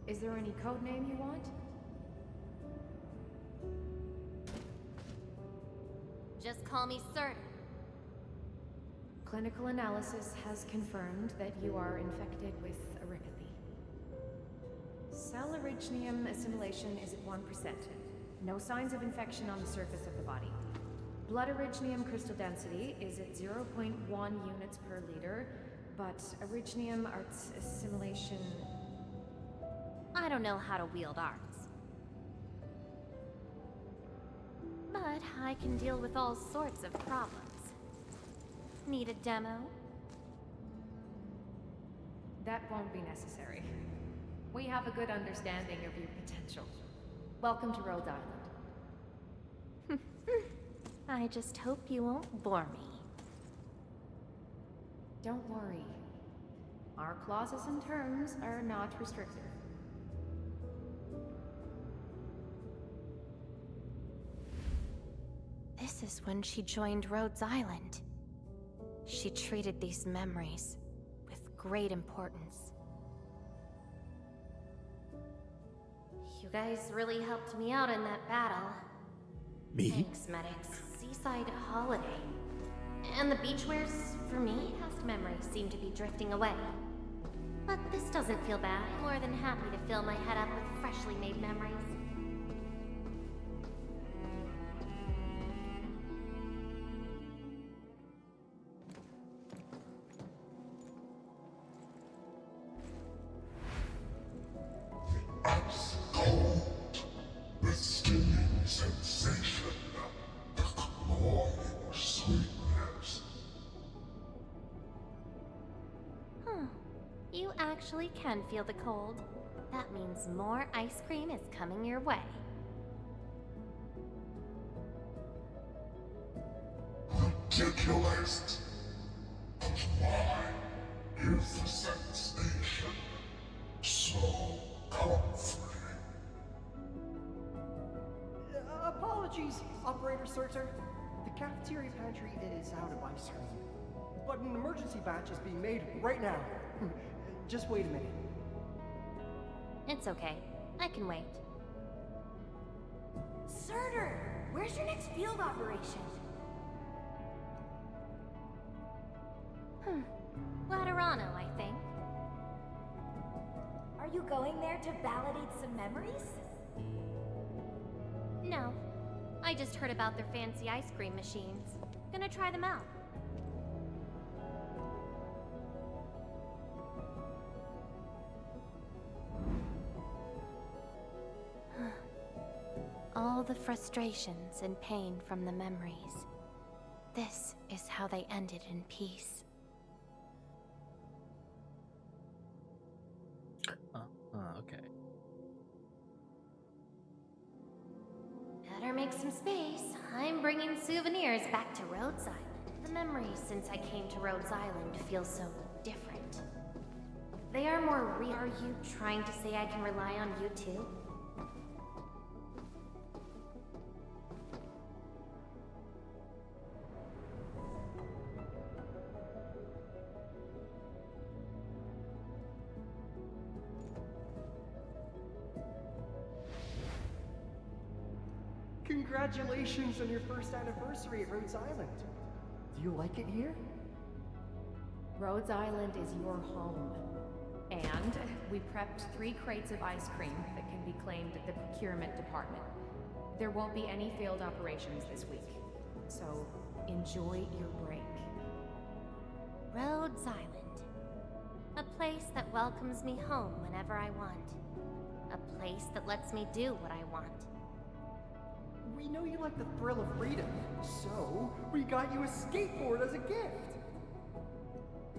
Is there any code name you want? Just call me Surtur. Clinical analysis has confirmed that you are infected with erypathy. Cell originium assimilation is at 1%. No signs of infection on the surface of the body. Blood originium crystal density is at 0.1 units per liter, but originium arts assimilation... I don't know how to wield arts. But I can deal with all sorts of problems. Need a demo? That won't be necessary. We have a good understanding of your potential. Welcome to Rhode Island. I just hope you won't bore me. Don't worry. Our clauses and terms are not restrictive. This is when she joined Rhodes Island. She treated these memories with great importance. You guys really helped me out in that battle. Me? Thanks, medics. Seaside holiday. And the beachwares, for me, past memories seem to be drifting away. But this doesn't feel bad. I'm more than happy to fill my head up with freshly made memories. Ice cold, the stinging sensation, the cloying sweet actually can feel the cold. That means more ice cream is coming your way. Ridiculous. But why is the sensation so comforting? Apologies, Operator Surtur. The cafeteria pantry is out of ice cream. But an emergency batch is being made right now. Just wait a minute. It's okay. I can wait. Surtur, where's your next field operation? Laterano, I think. Are you going there to validate some memories? No. I just heard about their fancy ice cream machines. Gonna try them out. All the frustrations and pain from the memories. This is how they ended in peace. Okay. Better make some space. I'm bringing souvenirs back to Rhodes Island. The memories since I came to Rhodes Island feel so different. They are more real. Are you trying to say I can rely on you too? Congratulations on your first anniversary at Rhodes Island. Do you like it here? Rhodes Island is your home. And we prepped 3 crates of ice cream that can be claimed at the procurement department. There won't be any failed operations this week, so enjoy your break. Rhodes Island. A place that welcomes me home whenever I want. A place that lets me do what I want. We know you like the thrill of freedom, so we got you a skateboard as a gift.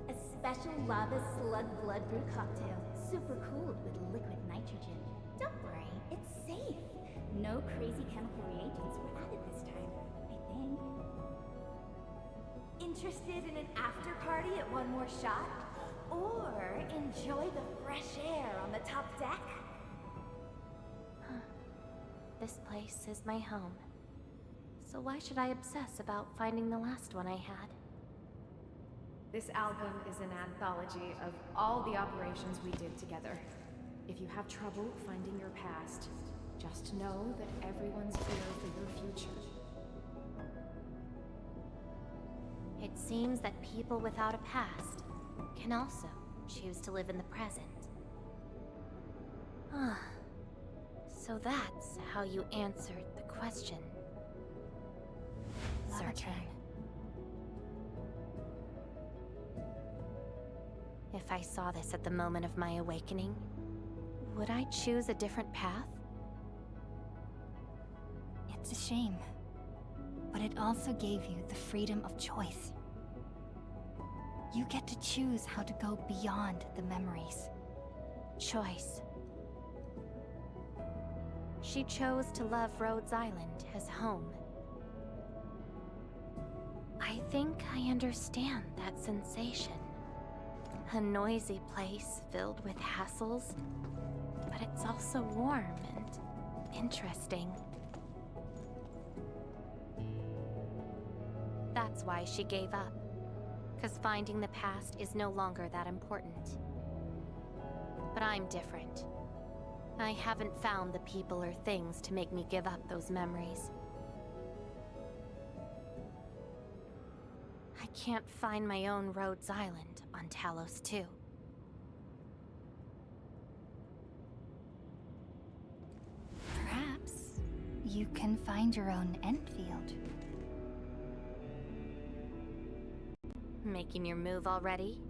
A special lava slug blood brew cocktail, super cooled with liquid nitrogen. Don't worry, it's safe. No crazy chemical reagents were added this time, I think. Interested in an after party at One More Shot? Or enjoy the fresh air on the top deck? This place is my home. So why should I obsess about finding the last one I had? This album is an anthology of all the operations we did together. If you have trouble finding your past, just know that everyone's here for your future. It seems that people without a past can also choose to live in the present. So that's how you answered the question. Surtur. If I saw this at the moment of my awakening, would I choose a different path? It's a shame, but it also gave you the freedom of choice. You get to choose how to go beyond the memories. Choice. She chose to love Rhodes Island as home. I think I understand that sensation. A noisy place filled with hassles, but it's also warm and interesting. That's why she gave up, 'cause finding the past is no longer that important. But I'm different. I haven't found the people or things to make me give up those memories. I can't find my own Rhodes Island on Talos 2. Perhaps you can find your own Enfield. Making your move already?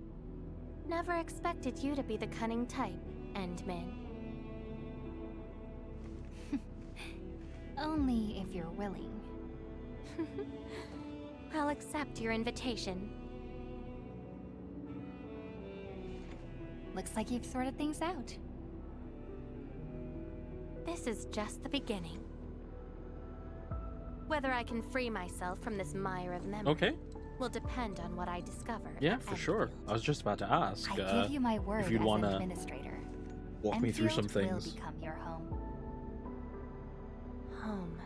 Never expected you to be the cunning type, Endman. Only if you're willing. I'll accept your invitation. Looks like you've sorted things out. This is just the beginning. Whether I can free myself from this mire of memory will depend on what I discover. Yeah, for sure. I was just about to ask I give you my word if you'd as want to administrator. walk me through some Enfield things. will become your home. Home.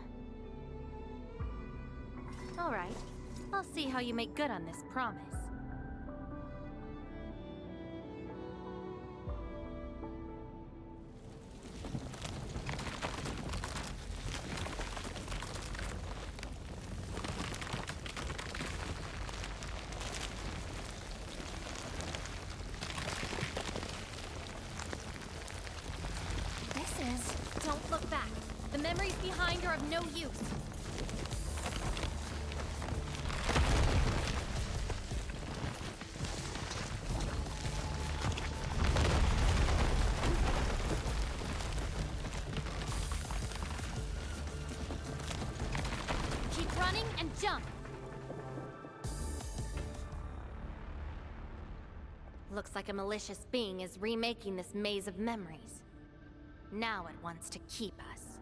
All right. I'll see how you make good on this promise. Don't look back. The memories behind are of no use. Keep running and jump. Looks like a malicious being is remaking this maze of memories. Now it wants to keep us.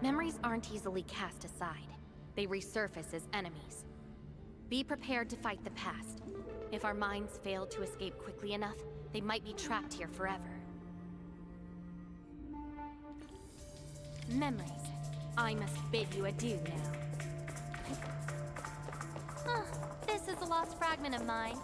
Memories aren't easily cast aside. They resurface as enemies. Be prepared to fight the past. If our minds fail to escape quickly enough, they might be trapped here forever. Memories. I must bid you adieu now. This is a lost fragment of mine.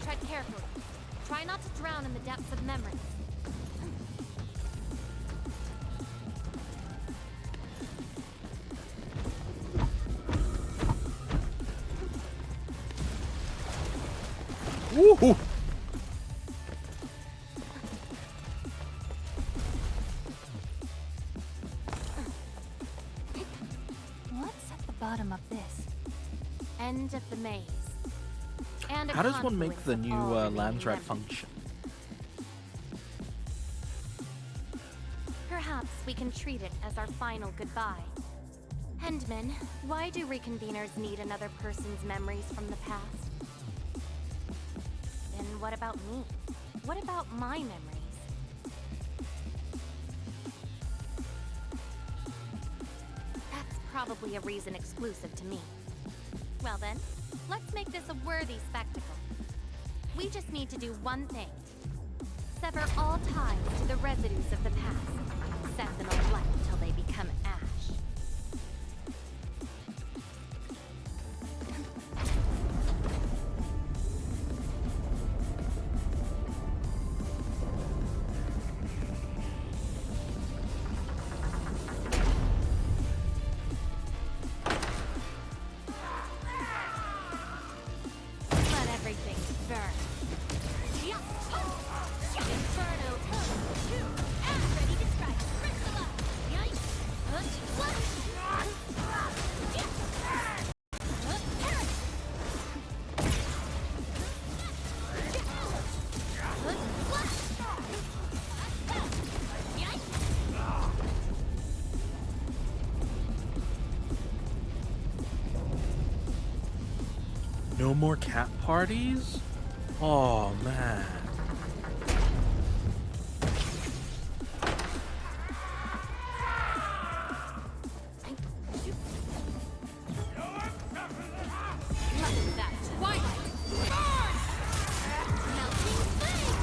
Tread carefully. Try not to drown in the depths of memory. Woohoo! What's at the bottom of this? End of the maze. And a How does one make the confluence new of all remaining land thread memories. function? Perhaps we can treat it as our final goodbye. Hendman, why do reconveners need another person's memories from the past? Then what about me? What about my memories? That's probably a reason exclusive to me. Well then, let's make this a worthy spectacle. We just need to do one thing. Sever all ties to the residues of the past. Set them alight till they become ash. Let everything burn. Inferno, and ready to strike. Priscilla! No more cat parties? Oh man. That twilight! Melting flame!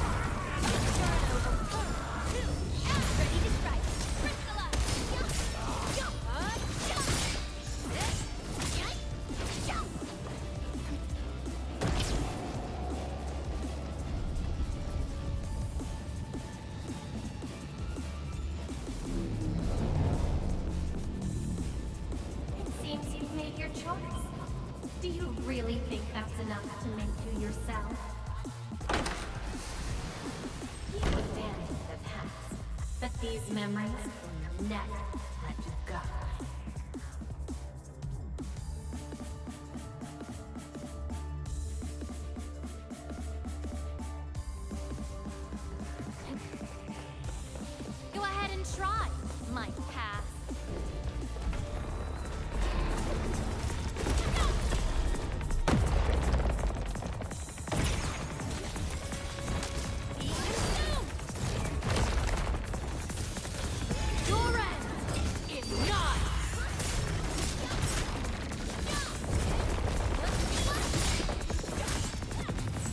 These memories will never let you go. Go ahead and try, my path. Your end is not.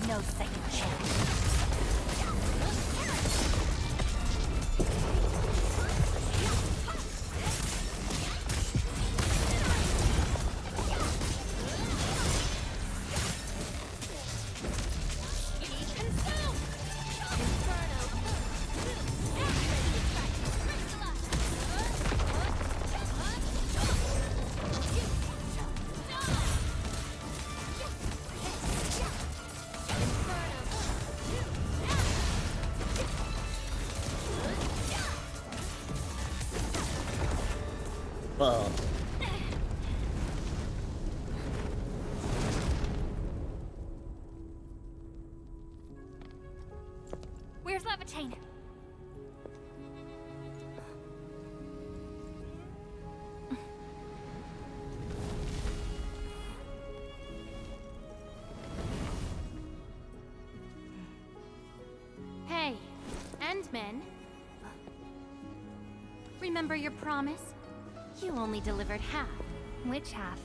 No second chance. Well, Where's Levitain? Hey, Endman. Remember your promise? You only delivered half. Which half?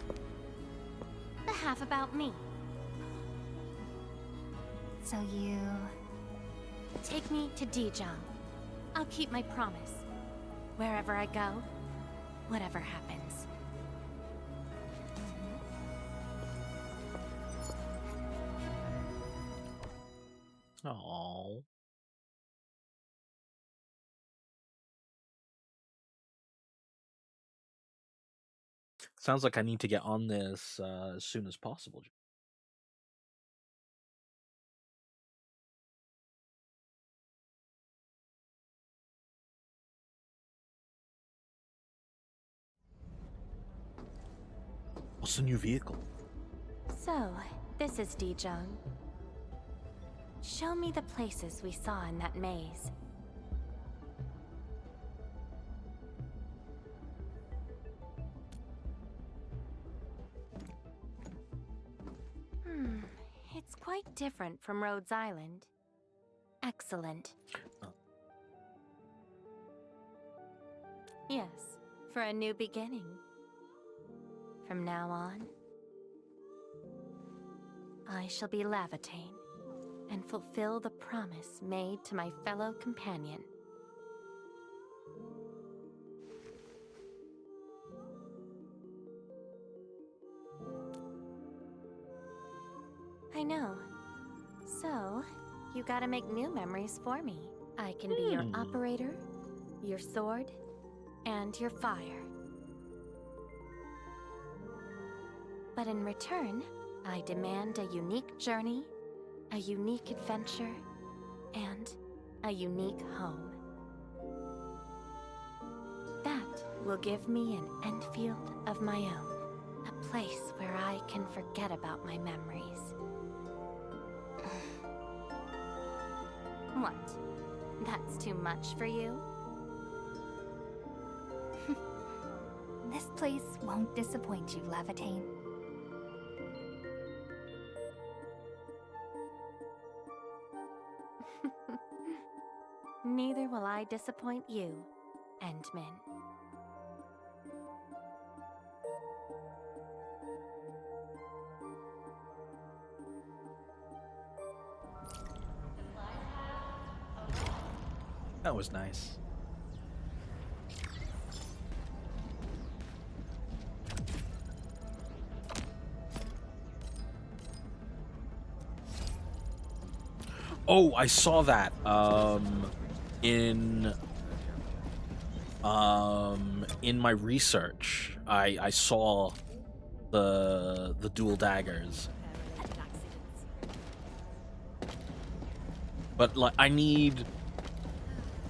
The half about me. So you... Take me to Dijong. I'll keep my promise. Wherever I go, whatever happens. aww. Sounds like I need to get on this as soon as possible. What's the new vehicle? So, this is Dijong. Show me the places we saw in that maze. It's quite different from Rhodes Island. Excellent. Yes, for a new beginning. From now on, I shall be Levitain and fulfill the promise made to my fellow companion. I know. So, you gotta make new memories for me. I can be your operator, your sword, and your fire. But in return, I demand a unique journey, a unique adventure, and a unique home. That will give me an Enfield of my own, a place where I can forget about my memories. What? That's too much for you? This place won't disappoint you, Levitain. Neither will I disappoint you, Endman. That was nice. Oh, I saw that in my research. I saw the dual daggers. But like I need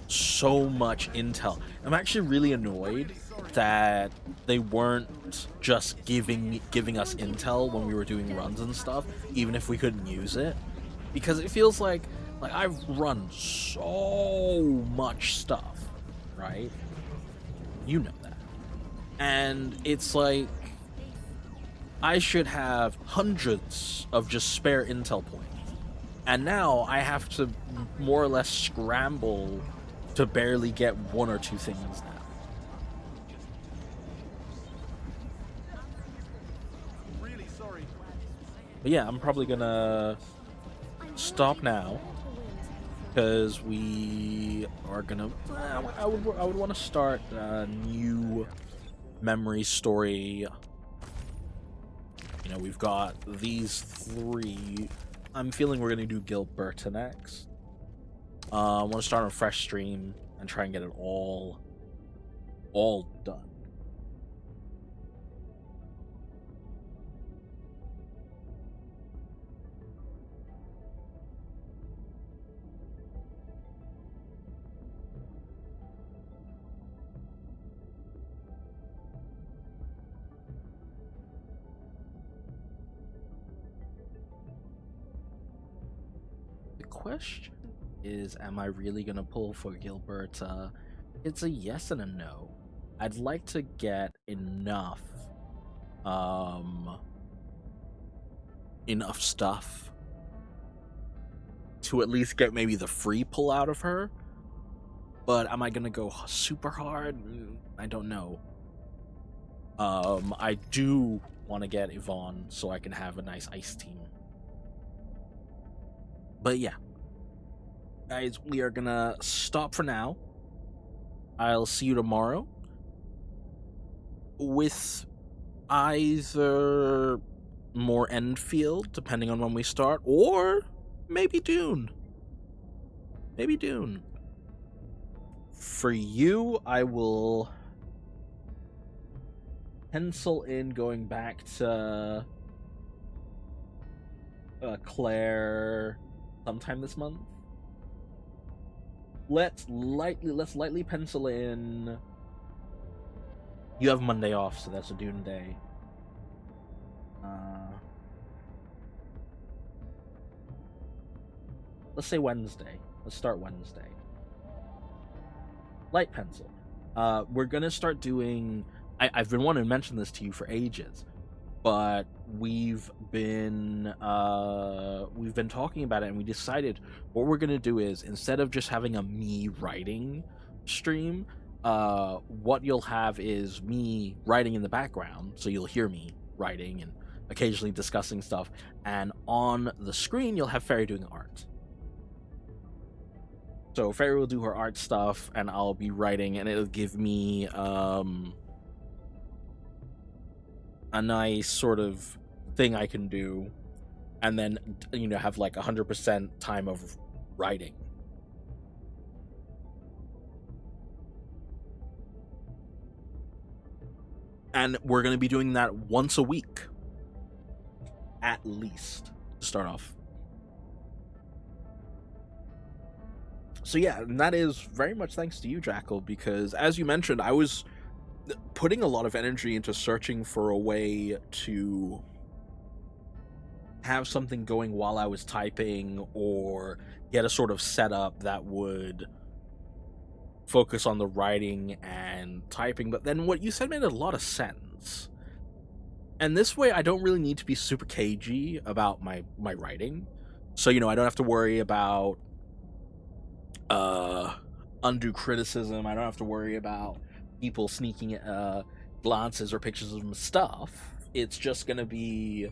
so much intel. I'm actually really annoyed that they weren't just giving us intel when we were doing runs and stuff, even if we couldn't use it, because it feels like I've run so much stuff, right? You know that. And it's like I should have hundreds of just spare intel points. And now I have to more or less scramble to barely get one or two things now. But yeah, I'm probably gonna stop now because we are gonna. I would want to start a new memory story. You know, we've got these three. I'm feeling we're gonna do Gilberta next. I want to start on a fresh stream and try and get it all done. The question is, am I really gonna pull for Gilberta? It's a yes and a no. I'd like to get enough stuff to at least get maybe the free pull out of her. But am I gonna go super hard? I don't know. I do want to get Yvonne so I can have a nice ice team. But yeah, guys, we are gonna stop for now. I'll see you tomorrow with either more Enfield, depending on when we start, or maybe Dune. Maybe Dune. For you, I will pencil in going back to Claire sometime this month. Let's lightly pencil in. You have Monday off, so that's a Dune day. Let's say Wednesday. Let's start Wednesday. Light pencil. We're gonna start doing. I've been wanting to mention this to you for ages, but we've been talking about it, and we decided what we're gonna do is, instead of just having a me writing stream, what you'll have is me writing in the background, so you'll hear me writing and occasionally discussing stuff, and on the screen you'll have Fairy doing art. So Fairy will do her art stuff, and I'll be writing, and it'll give me a nice sort of thing I can do, and then, you know, have like 100% time of writing. And we're going to be doing that once a week, at least, to start off. So yeah, and that is very much thanks to you, Jackal, because as you mentioned, I was putting a lot of energy into searching for a way to have something going while I was typing, or get a sort of setup that would focus on the writing and typing. But then what you said made a lot of sense. And this way I don't really need to be super cagey about my writing. So, you know, I don't have to worry about undue criticism. I don't have to worry about people sneaking glances or pictures of my stuff. It's just gonna be,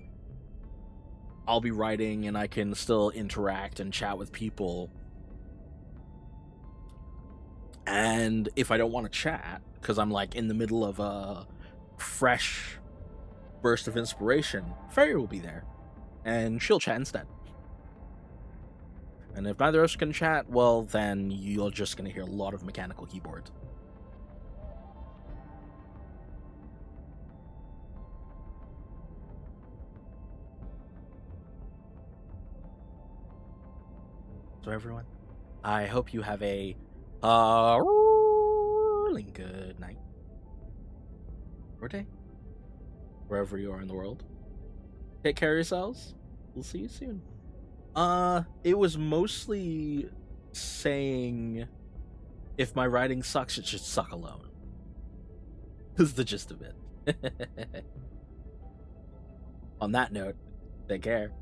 I'll be writing and I can still interact and chat with people. And if I don't want to chat because I'm like in the middle of a fresh burst of inspiration, Fairy will be there and she'll chat instead. And if neither of us can chat, well, then you're just going to hear a lot of mechanical keyboards. So everyone, I hope you have a Good night. Or day. Wherever you are in the world. Take care of yourselves. We'll see you soon. It was mostly saying if my writing sucks, it should suck alone. Is the gist of it. On that note, take care.